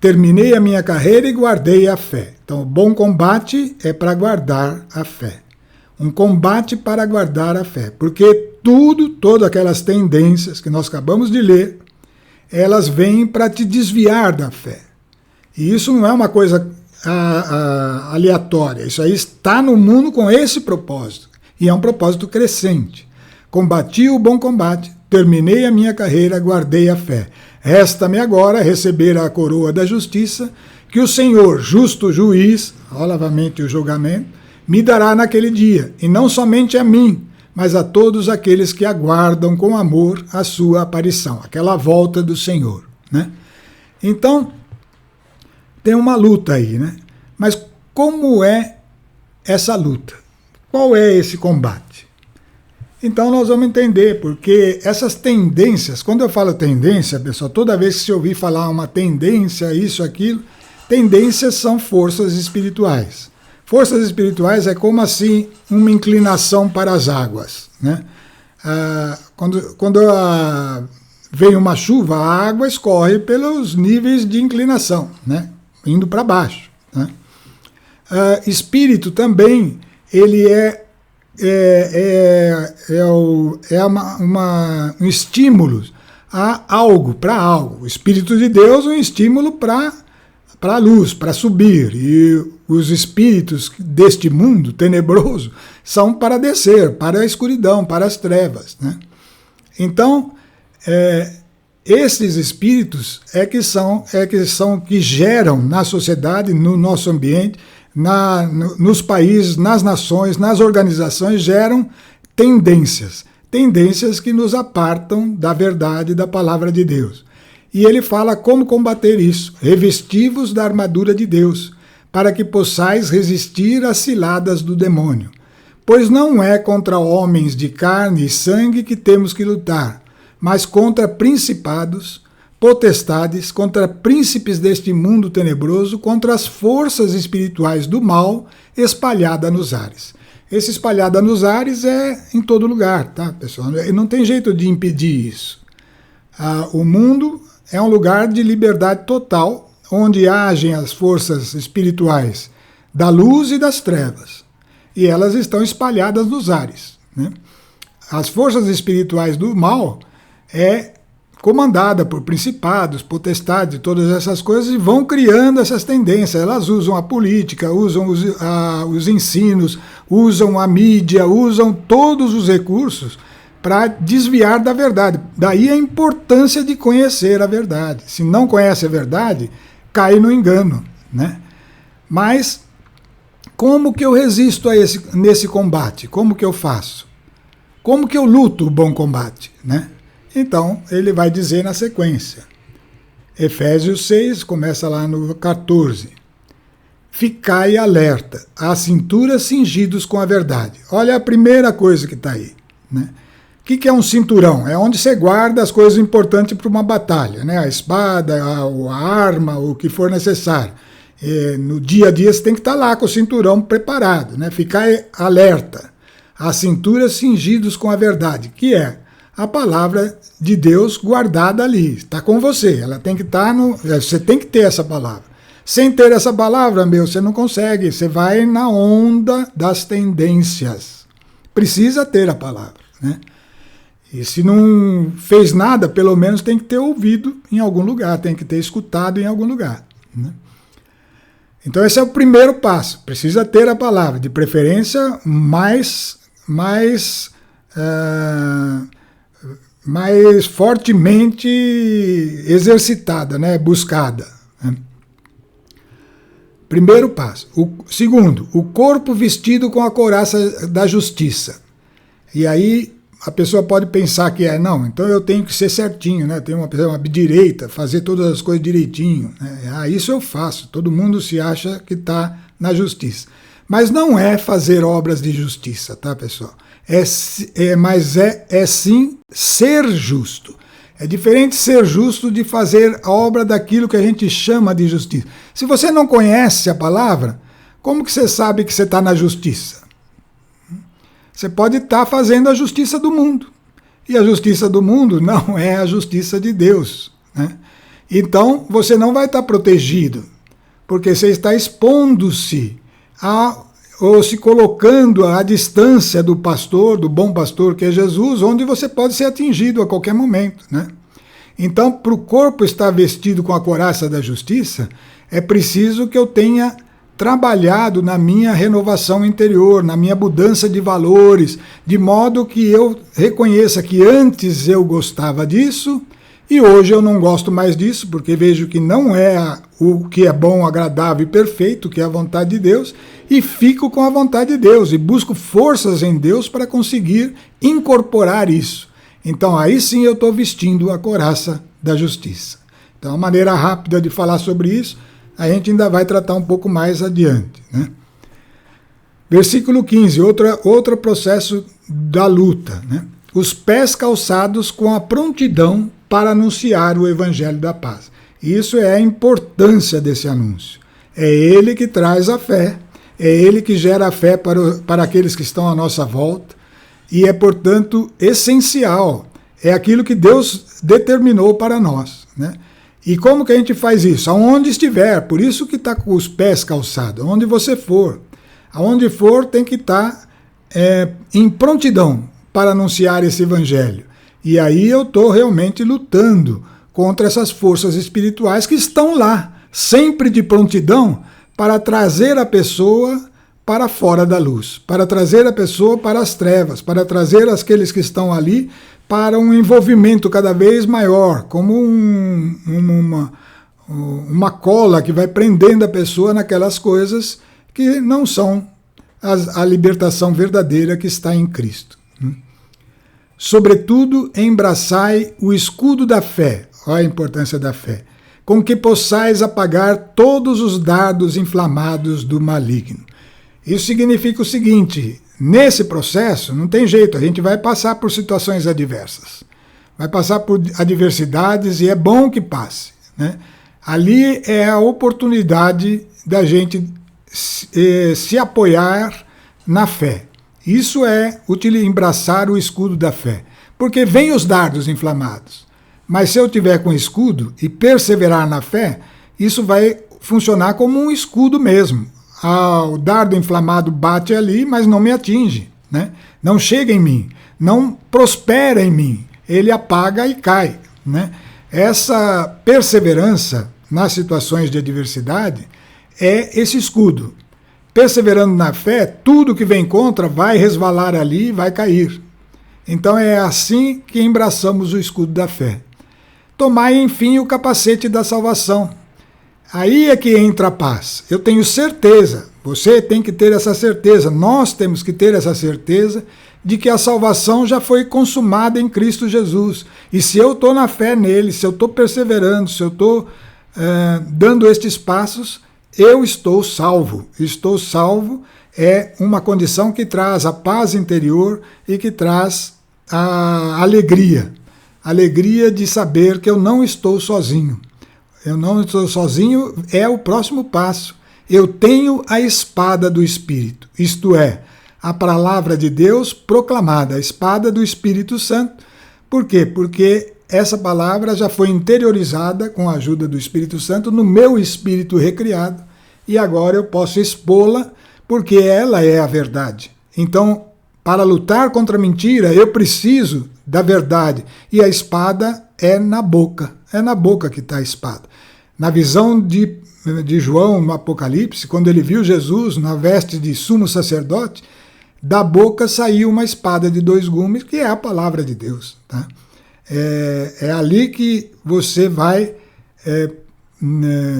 terminei a minha carreira e guardei a fé. Então o bom combate é para guardar a fé. Um combate para guardar a fé, porque todas aquelas tendências que nós acabamos de ler, elas vêm para te desviar da fé. E isso não é uma coisa aleatória, isso aí está no mundo com esse propósito, e é um propósito crescente. Combati o bom combate, terminei a minha carreira, guardei a fé. Resta-me agora receber a coroa da justiça, que o Senhor, justo juiz, novamente o julgamento, me dará naquele dia, e não somente a mim, mas a todos aqueles que aguardam com amor a sua aparição, aquela volta do Senhor, né? Então, tem uma luta aí, né? Mas como é essa luta? Qual é esse combate? Então nós vamos entender, porque essas tendências, quando eu falo tendência, pessoal, toda vez que se ouvir falar uma tendência, isso, aquilo, tendências são forças espirituais. Forças espirituais é como assim uma inclinação para as águas, né? Quando vem uma chuva, a água escorre pelos níveis de inclinação, né? Indo para baixo, né? Espírito também, ele um estímulo a algo, para algo. O Espírito de Deus é um estímulo para a luz, para subir. E os espíritos deste mundo tenebroso são para descer, para a escuridão, para as trevas, né? Então, esses espíritos que geram na sociedade, no nosso ambiente, nos países, nas nações, nas organizações, geram tendências que nos apartam da verdade da palavra de Deus. E ele fala como combater isso: revesti-vos da armadura de Deus, para que possais resistir às ciladas do demônio. Pois não é contra homens de carne e sangue que temos que lutar, mas contra principados, potestades, contra príncipes deste mundo tenebroso, contra as forças espirituais do mal espalhada nos ares. Esse espalhada nos ares é em todo lugar, tá, pessoal? Não tem jeito de impedir isso. O mundo é um lugar de liberdade total, onde agem as forças espirituais da luz e das trevas. E elas estão espalhadas nos ares, né? As forças espirituais do mal comandada por principados, potestades, todas essas coisas, e vão criando essas tendências. Elas usam a política, usam os ensinos, usam a mídia, usam todos os recursos para desviar da verdade. Daí a importância de conhecer a verdade. Se não conhece a verdade, cai no engano, né? Mas como que eu resisto nesse combate? Como que eu faço? Como que eu luto o bom combate, né? Então, ele vai dizer na sequência. Efésios 6, começa lá no 14. Ficai alerta, à cintura cingidos com a verdade. Olha a primeira coisa que está aí, né? O que é um cinturão? É onde você guarda as coisas importantes para uma batalha, né? A espada, a arma, o que for necessário. No dia a dia você tem que estar lá com o cinturão preparado, né? Ficar alerta. As cinturas cingidos com a verdade, que é a palavra de Deus guardada ali. Está com você, ela tem que estar você tem que ter essa palavra. Sem ter essa palavra, você não consegue. Você vai na onda das tendências. Precisa ter a palavra, né? E se não fez nada, pelo menos tem que ter ouvido em algum lugar, tem que ter escutado em algum lugar, né? Então esse é o primeiro passo. Precisa ter a palavra, de preferência mais fortemente exercitada, né? Buscada, né? Primeiro passo. Segundo, o corpo vestido com a couraça da justiça. E aí a pessoa pode pensar que não, então eu tenho que ser certinho, né? Tenho uma direita, fazer todas as coisas direitinho, né? Isso eu faço. Todo mundo se acha que está na justiça. Mas não é fazer obras de justiça, tá, pessoal? Mas é sim ser justo. É diferente ser justo de fazer a obra daquilo que a gente chama de justiça. Se você não conhece a palavra, como que você sabe que você está na justiça? Você pode estar fazendo a justiça do mundo. E a justiça do mundo não é a justiça de Deus, né? Então, você não vai estar protegido, porque você está expondo-se ou se colocando à distância do pastor, do bom pastor que é Jesus, onde você pode ser atingido a qualquer momento, né? Então, para o corpo estar vestido com a couraça da justiça, é preciso que eu tenha trabalhado na minha renovação interior, na minha mudança de valores, de modo que eu reconheça que antes eu gostava disso e hoje eu não gosto mais disso, porque vejo que não é o que é bom, agradável e perfeito, que é a vontade de Deus, e fico com a vontade de Deus e busco forças em Deus para conseguir incorporar isso. Então aí sim eu estou vestindo a couraça da justiça. Então a maneira rápida de falar sobre isso, a gente ainda vai tratar um pouco mais adiante, né? Versículo 15, outro processo da luta, né? Os pés calçados com a prontidão para anunciar o evangelho da paz. Isso é a importância desse anúncio. É ele que traz a fé, é ele que gera a fé para aqueles que estão à nossa volta, e é, portanto, essencial. É aquilo que Deus determinou para nós, né? E como que a gente faz isso? Aonde estiver, por isso que está com os pés calçados, aonde você for. Aonde for tem que estar em prontidão para anunciar esse evangelho. E aí eu estou realmente lutando contra essas forças espirituais que estão lá, sempre de prontidão, para trazer a pessoa para fora da luz, para trazer a pessoa para as trevas, para trazer aqueles que estão ali para um envolvimento cada vez maior, como uma cola que vai prendendo a pessoa naquelas coisas que não são a libertação verdadeira que está em Cristo. Sobretudo, embraçai o escudo da fé, olha a importância da fé, com que possais apagar todos os dardos inflamados do maligno. Isso significa o seguinte: nesse processo, não tem jeito, a gente vai passar por situações adversas, vai passar por adversidades e é bom que passe, né? Ali é a oportunidade da gente se apoiar na fé. Isso é embraçar o escudo da fé, porque vem os dardos inflamados, mas se eu tiver com escudo e perseverar na fé, isso vai funcionar como um escudo mesmo. O dardo inflamado bate ali, mas não me atinge, né? Não chega em mim, não prospera em mim, ele apaga e cai, né? Essa perseverança nas situações de adversidade é esse escudo. Perseverando na fé, tudo que vem contra vai resvalar ali e vai cair. Então é assim que embraçamos o escudo da fé. Tomai, enfim, o capacete da salvação. Aí é que entra a paz. Eu tenho certeza, você tem que ter essa certeza, nós temos que ter essa certeza de que a salvação já foi consumada em Cristo Jesus. E se eu estou na fé nele, se eu estou perseverando, se eu estou dando estes passos, eu estou salvo. Estou salvo é uma condição que traz a paz interior e que traz a alegria. A alegria de saber que eu não estou sozinho. Eu não estou sozinho é o próximo passo. Eu tenho a espada do Espírito, isto é, a palavra de Deus proclamada, a espada do Espírito Santo. Por quê? Porque essa palavra já foi interiorizada com a ajuda do Espírito Santo no meu espírito recriado e agora eu posso expô-la porque ela é a verdade. Então, para lutar contra a mentira, eu preciso da verdade e a espada é na boca que está a espada. Na visão de João no Apocalipse, quando ele viu Jesus na veste de sumo sacerdote, da boca saiu uma espada de 2 gumes, que é a palavra de Deus. Tá? É ali que você vai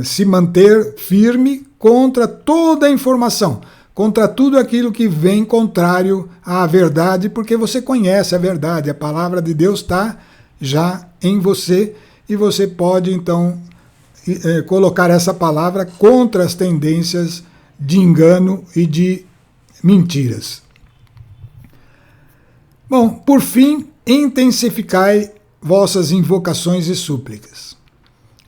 se manter firme contra toda a informação, contra tudo aquilo que vem contrário à verdade, porque você conhece a verdade, a palavra de Deus está já em você e você pode então colocar essa palavra contra as tendências de engano e de mentiras. Bom, por fim, intensificai vossas invocações e súplicas.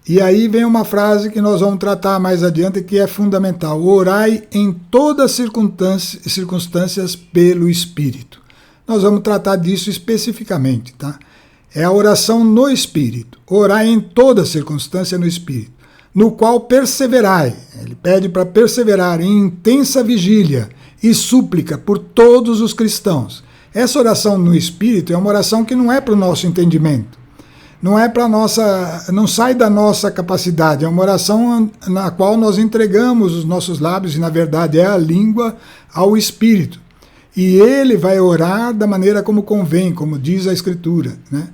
E aí vem uma frase que nós vamos tratar mais adiante, que é fundamental. Orai em todas as circunstâncias pelo Espírito. Nós vamos tratar disso especificamente, tá? É a oração no Espírito. Orai em toda circunstância no Espírito, no qual perseverai. Ele pede para perseverar em intensa vigília e súplica por todos os cristãos. Essa oração no Espírito é uma oração que não é para o nosso entendimento. Não é para nossa, não sai da nossa capacidade. É uma oração na qual nós entregamos os nossos lábios, e na verdade é a língua, ao Espírito. E ele vai orar da maneira como convém, como diz a Escritura, né?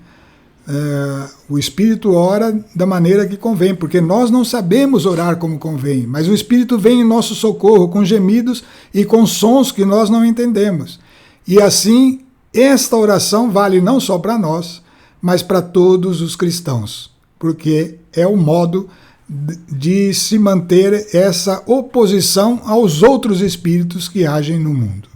O Espírito ora da maneira que convém, porque nós não sabemos orar como convém, mas o Espírito vem em nosso socorro com gemidos e com sons que nós não entendemos. E assim, esta oração vale não só para nós, mas para todos os cristãos, porque é o modo de se manter essa oposição aos outros espíritos que agem no mundo.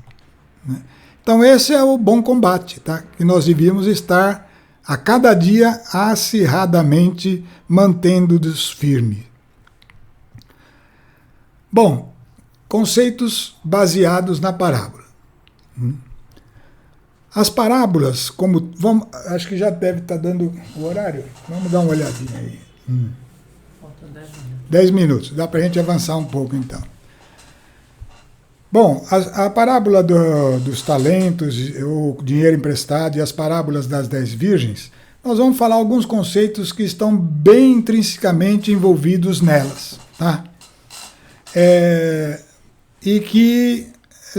Então esse é o bom combate, tá? Que nós devíamos estar a cada dia acirradamente mantendo-nos firmes. Bom, conceitos baseados na parábola. As parábolas, como vamos, acho que já deve estar dando o horário. Vamos dar uma olhadinha aí. Faltam 10 minutos. 10 minutos, dá para a gente avançar um pouco então. Bom, a parábola dos talentos, o dinheiro emprestado e as parábolas das 10 virgens, nós vamos falar alguns conceitos que estão bem intrinsecamente envolvidos nelas, tá? E que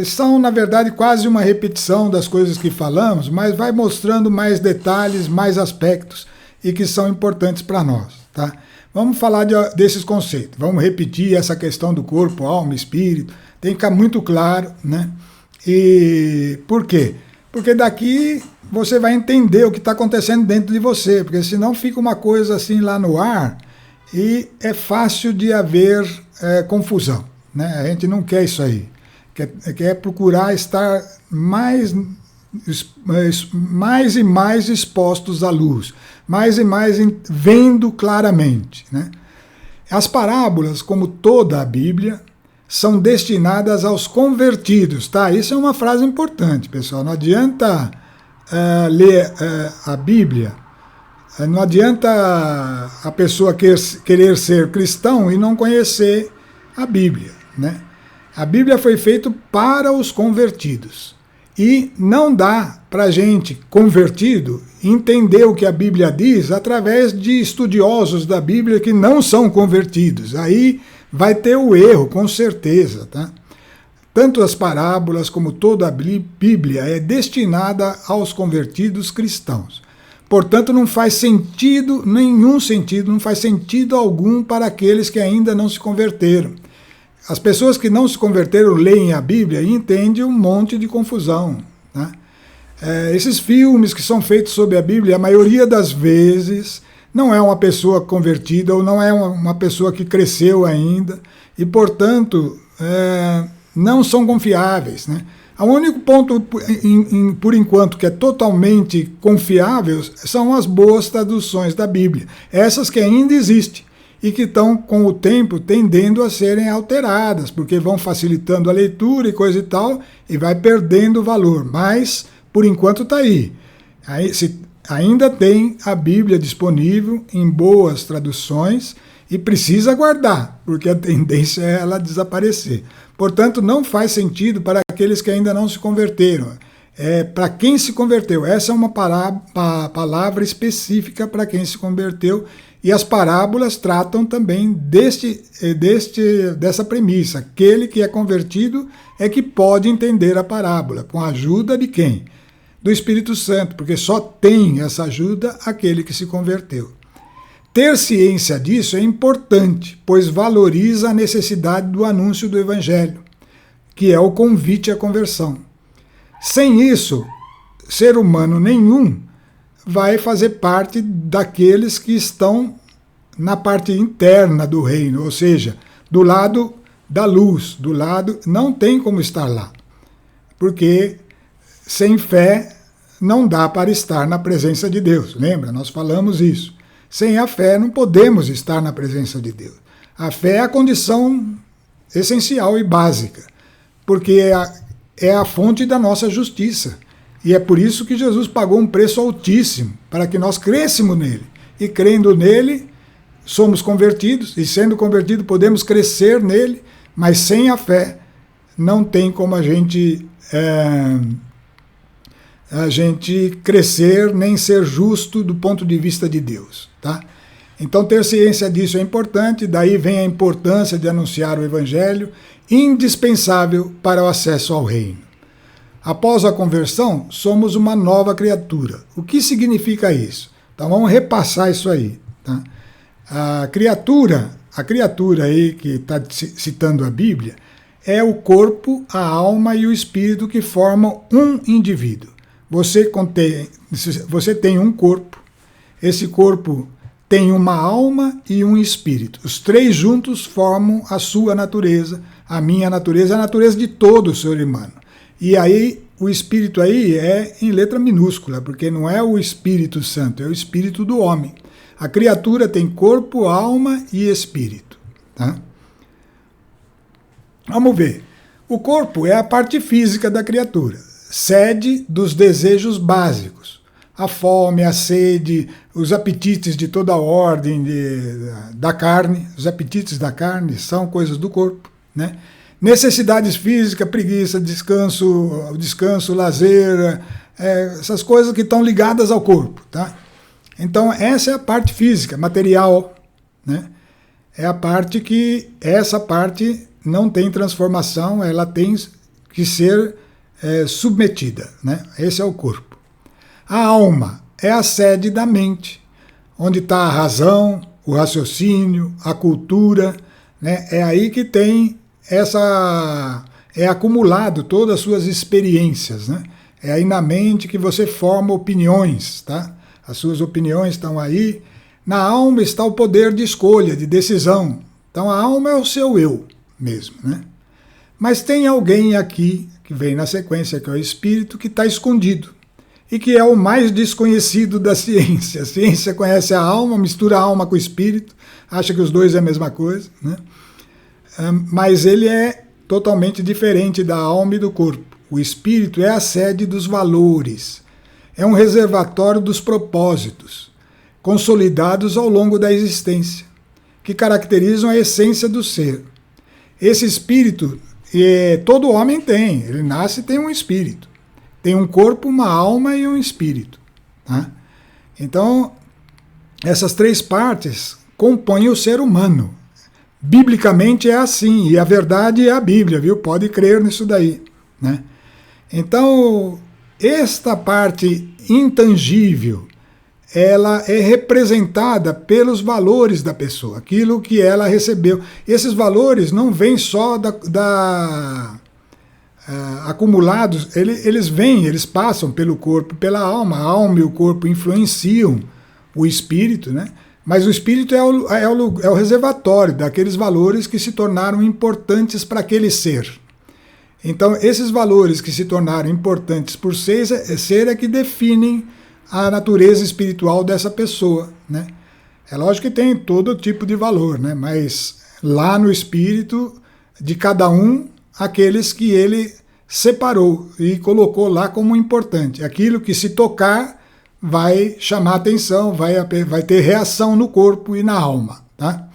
são, na verdade, quase uma repetição das coisas que falamos, mas vai mostrando mais detalhes, mais aspectos e que são importantes para nós, tá? Vamos falar desses conceitos, vamos repetir essa questão do corpo, alma, espírito, tem que ficar muito claro, né? E por quê? Porque daqui você vai entender o que está acontecendo dentro de você, porque senão fica uma coisa assim lá no ar e é fácil de haver confusão, né? A gente não quer isso aí, quer procurar estar mais e mais expostos à luz, mais e mais vendo claramente, né? As parábolas, como toda a Bíblia, são destinadas aos convertidos, tá? Isso é uma frase importante, pessoal. Não adianta ler a Bíblia, não adianta a pessoa querer ser cristão e não conhecer a Bíblia, né? A Bíblia foi feita para os convertidos. E não dá para a gente, convertido, entender o que a Bíblia diz através de estudiosos da Bíblia que não são convertidos. Aí vai ter o erro, com certeza, tá? Tanto as parábolas como toda a Bíblia é destinada aos convertidos cristãos. Portanto, não faz sentido, nenhum sentido, não faz sentido algum para aqueles que ainda não se converteram. As pessoas que não se converteram leem a Bíblia e entendem um monte de confusão, né? Esses filmes que são feitos sobre a Bíblia, a maioria das vezes não é uma pessoa convertida ou não é uma pessoa que cresceu ainda e, portanto, não são confiáveis, né? O único ponto, por enquanto, que é totalmente confiável são as boas traduções da Bíblia. Essas que ainda existem e que estão, com o tempo, tendendo a serem alteradas, porque vão facilitando a leitura e coisa e tal, e vai perdendo valor. Mas, por enquanto, está aí. Ainda tem a Bíblia disponível em boas traduções e precisa guardar, porque a tendência é ela desaparecer. Portanto, não faz sentido para aqueles que ainda não se converteram. É para quem se converteu. Essa é uma palavra específica para quem se converteu. E as parábolas tratam também dessa premissa. Aquele que é convertido é que pode entender a parábola. Com a ajuda de quem? Do Espírito Santo, porque só tem essa ajuda aquele que se converteu. Ter ciência disso é importante, pois valoriza a necessidade do anúncio do Evangelho, que é o convite à conversão. Sem isso, ser humano nenhum vai fazer parte daqueles que estão na parte interna do reino, ou seja, do lado da luz, do lado, não tem como estar lá, porque sem fé não dá para estar na presença de Deus. Lembra? Nós falamos isso. Sem a fé não podemos estar na presença de Deus. A fé é a condição essencial e básica, porque é a fonte da nossa justiça. E é por isso que Jesus pagou um preço altíssimo, para que nós crêssemos nele. E crendo nele, somos convertidos, e sendo convertidos podemos crescer nele, mas sem a fé não tem como a gente crescer nem ser justo do ponto de vista de Deus, tá? Então ter ciência disso é importante, daí vem a importância de anunciar o Evangelho, indispensável para o acesso ao reino. Após a conversão, somos uma nova criatura. O que significa isso? Então vamos repassar isso aí, tá? A criatura aí que está citando a Bíblia é o corpo, a alma e o espírito que formam um indivíduo. Você tem um corpo, esse corpo tem uma alma e um espírito. Os três juntos formam a sua natureza, a minha natureza, a natureza de todo ser humano. E aí, o espírito aí é em letra minúscula, porque não é o Espírito Santo, é o espírito do homem. A criatura tem corpo, alma e espírito. Tá? Vamos ver. O corpo é a parte física da criatura, sede dos desejos básicos. A fome, a sede, os apetites de toda a ordem da carne. Os apetites da carne são coisas do corpo, né? Necessidades físicas, preguiça, descanso, lazer, essas coisas que estão ligadas ao corpo, tá? Então essa é a parte física, material, né? É a parte que, essa parte não tem transformação, ela tem que ser submetida, né? Esse é o corpo. A alma é a sede da mente, onde está a razão, o raciocínio, a cultura, né? É aí que tem é acumulado todas as suas experiências, né? É aí na mente que você forma opiniões, tá? As suas opiniões estão aí. Na alma está o poder de escolha, de decisão. Então a alma é o seu eu mesmo, né? Mas tem alguém aqui, que vem na sequência, que é o espírito, que está escondido. E que é o mais desconhecido da ciência. A ciência conhece a alma, mistura a alma com o espírito, acha que os dois é a mesma coisa, né? Mas ele é totalmente diferente da alma e do corpo. O espírito é a sede dos valores, é um reservatório dos propósitos, consolidados ao longo da existência, que caracterizam a essência do ser. Esse espírito, todo homem tem, ele nasce e tem um espírito. Tem um corpo, uma alma e um espírito. Tá? Então, essas três partes compõem o ser humano. Biblicamente é assim, e a verdade é a Bíblia, viu? Pode crer nisso daí, né? Então, esta parte intangível, ela é representada pelos valores da pessoa, aquilo que ela recebeu. Esses valores não vêm só acumulados, eles passam pelo corpo, pela alma. A alma e o corpo influenciam o espírito, né? Mas o espírito é o reservatório daqueles valores que se tornaram importantes para aquele ser. Então, esses valores que se tornaram importantes por ser é que definem a natureza espiritual dessa pessoa, né? É lógico que tem todo tipo de valor, né? Mas lá no espírito de cada um, aqueles que ele separou e colocou lá como importante. Aquilo que se tocar vai chamar atenção, vai ter reação no corpo e na alma, tá?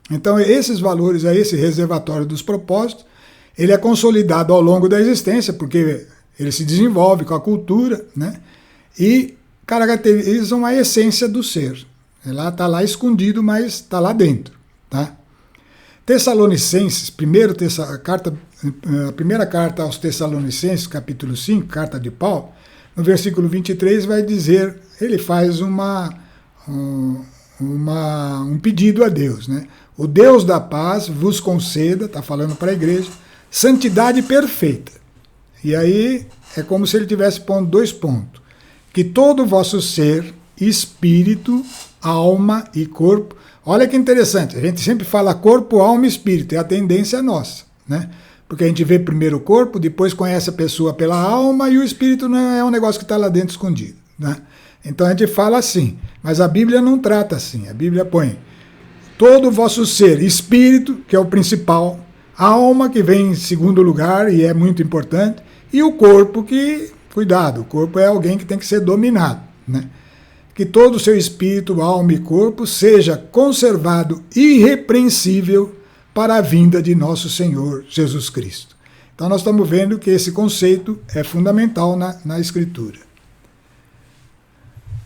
Então, esses valores, esse reservatório dos propósitos, ele é consolidado ao longo da existência, porque ele se desenvolve com a cultura, né? E caracterizam a essência do ser. Ela está lá escondido, mas está lá dentro, tá? Tessalonicenses, a primeira carta aos Tessalonicenses, capítulo 5, carta de Paulo, no versículo 23 vai dizer, ele faz um pedido a Deus, né? O Deus da paz vos conceda, está falando para a igreja, santidade perfeita. E aí é como se ele tivesse pondo 2 pontos. Que todo o vosso ser, espírito, alma e corpo. Olha que interessante, a gente sempre fala corpo, alma e espírito, é a tendência nossa, né? Porque a gente vê primeiro o corpo, depois conhece a pessoa pela alma e o espírito não é um negócio que está lá dentro escondido, né? Então a gente fala assim, mas a Bíblia não trata assim, a Bíblia põe todo o vosso ser, espírito, que é o principal, alma, que vem em segundo lugar e é muito importante, e o corpo que, cuidado, o corpo é alguém que tem que ser dominado, né? Que todo o seu espírito, alma e corpo seja conservado irrepreensível para a vinda de nosso Senhor Jesus Cristo. Então nós estamos vendo que esse conceito é fundamental na Escritura.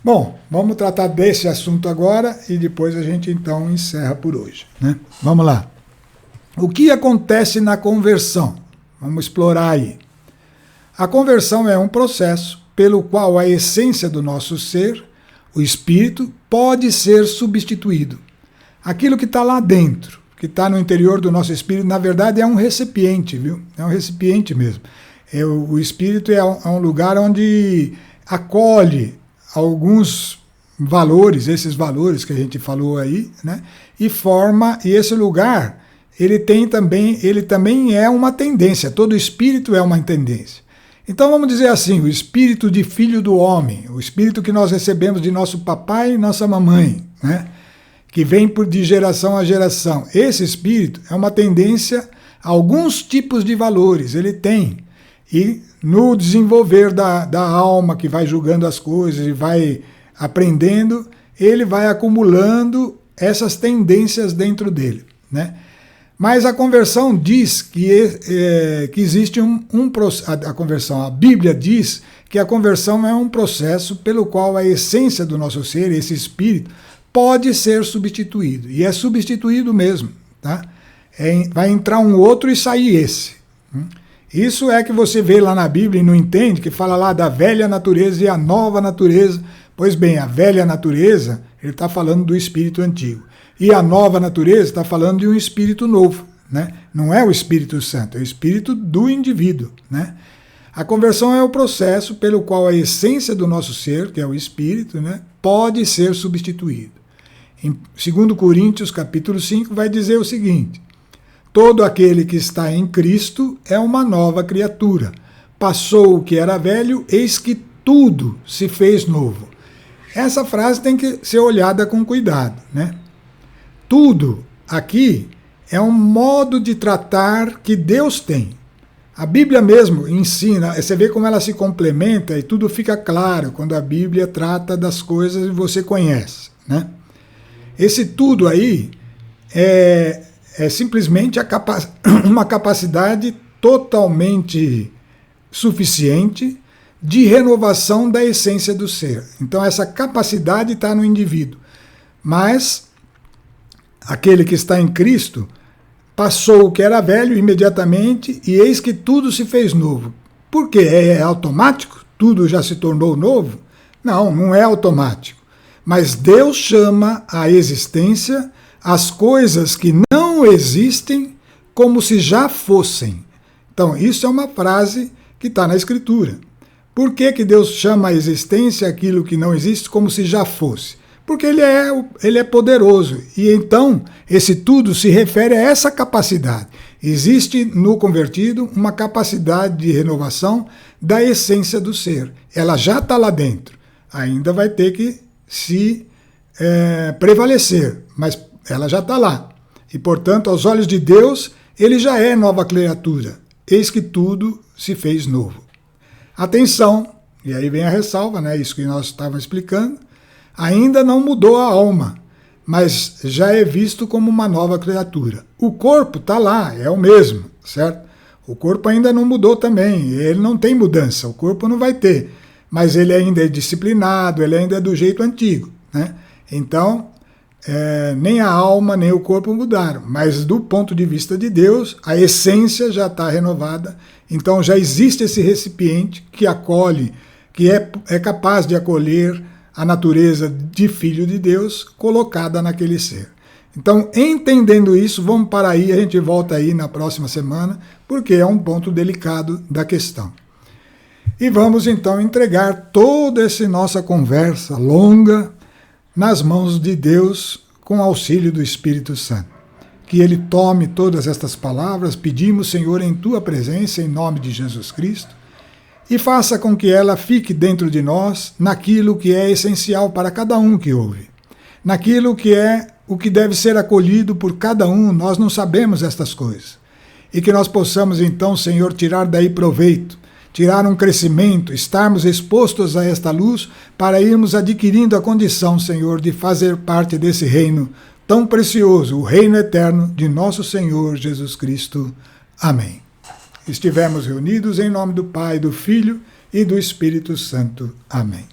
Bom, vamos tratar desse assunto agora e depois a gente então encerra por hoje, né? Vamos lá. O que acontece na conversão? Vamos explorar aí. A conversão é um processo pelo qual a essência do nosso ser, o espírito, pode ser substituído. Aquilo que está lá dentro, que está no interior do nosso espírito, na verdade é um recipiente, viu? É um recipiente mesmo. O espírito é um lugar onde acolhe alguns valores, esses valores que a gente falou aí, né? E esse lugar, ele também é uma tendência, todo espírito é uma tendência. Então vamos dizer assim, o espírito de filho do homem, o espírito que nós recebemos de nosso papai e nossa mamãe, né? Que vem de geração a geração. Esse espírito é uma tendência a alguns tipos de valores, ele tem. E no desenvolver da alma, que vai julgando as coisas e vai aprendendo, ele vai acumulando essas tendências dentro dele, né? Mas a conversão diz que existe a Bíblia diz que a conversão é um processo pelo qual a essência do nosso ser, esse espírito, pode ser substituído. E é substituído mesmo, tá? Vai entrar um outro e sair esse. Isso é que você vê lá na Bíblia e não entende, que fala lá da velha natureza e a nova natureza. Pois bem, a velha natureza, ele está falando do espírito antigo. E a nova natureza está falando de um espírito novo, né? Não é o Espírito Santo, é o espírito do indivíduo, né? A conversão é o processo pelo qual a essência do nosso ser, que é o espírito, né, pode ser substituído. Em 2 Coríntios, capítulo 5, vai dizer o seguinte: todo aquele que está em Cristo é uma nova criatura. Passou o que era velho, eis que tudo se fez novo. Essa frase tem que ser olhada com cuidado, né? Tudo aqui é um modo de tratar que Deus tem. A Bíblia mesmo ensina, você vê como ela se complementa e tudo fica claro quando a Bíblia trata das coisas e você conhece, né? Esse tudo aí é simplesmente uma capacidade totalmente suficiente de renovação da essência do ser. Então essa capacidade está no indivíduo. Mas aquele que está em Cristo passou o que era velho imediatamente e eis que tudo se fez novo. Por quê? É automático? Tudo já se tornou novo? Não, não é automático. Mas Deus chama à existência as coisas que não existem como se já fossem. Então, isso é uma frase que está na Escritura. Por que Deus chama à existência aquilo que não existe como se já fosse? Porque ele é poderoso. E então, esse tudo se refere a essa capacidade. Existe no convertido uma capacidade de renovação da essência do ser. Ela já está lá dentro. Ainda vai ter que se prevalecer, mas ela já está lá. E, portanto, aos olhos de Deus, ele já é nova criatura. Eis que tudo se fez novo. Atenção, e aí vem a ressalva, né? Isso que nós estávamos explicando. Ainda não mudou a alma, mas já é visto como uma nova criatura. O corpo está lá, é o mesmo, certo? O corpo ainda não mudou também, ele não tem mudança, o corpo não vai ter, mas ele ainda é disciplinado, ele ainda é do jeito antigo, né? Então, nem a alma nem o corpo mudaram, mas do ponto de vista de Deus, a essência já está renovada, então já existe esse recipiente que acolhe, que é capaz de acolher a natureza de filho de Deus colocada naquele ser. Então, entendendo isso, vamos para aí, a gente volta aí na próxima semana, porque é um ponto delicado da questão. E vamos então entregar toda essa nossa conversa longa nas mãos de Deus com auxílio do Espírito Santo. Que Ele tome todas estas palavras, pedimos, Senhor, em Tua presença, em nome de Jesus Cristo, e faça com que ela fique dentro de nós naquilo que é essencial para cada um que ouve. Naquilo que é o que deve ser acolhido por cada um, nós não sabemos estas coisas. E que nós possamos então, Senhor, tirar daí proveito, tirar um crescimento, estarmos expostos a esta luz para irmos adquirindo a condição, Senhor, de fazer parte desse reino tão precioso, o reino eterno de nosso Senhor Jesus Cristo. Amém. Estivemos reunidos em nome do Pai, do Filho e do Espírito Santo. Amém.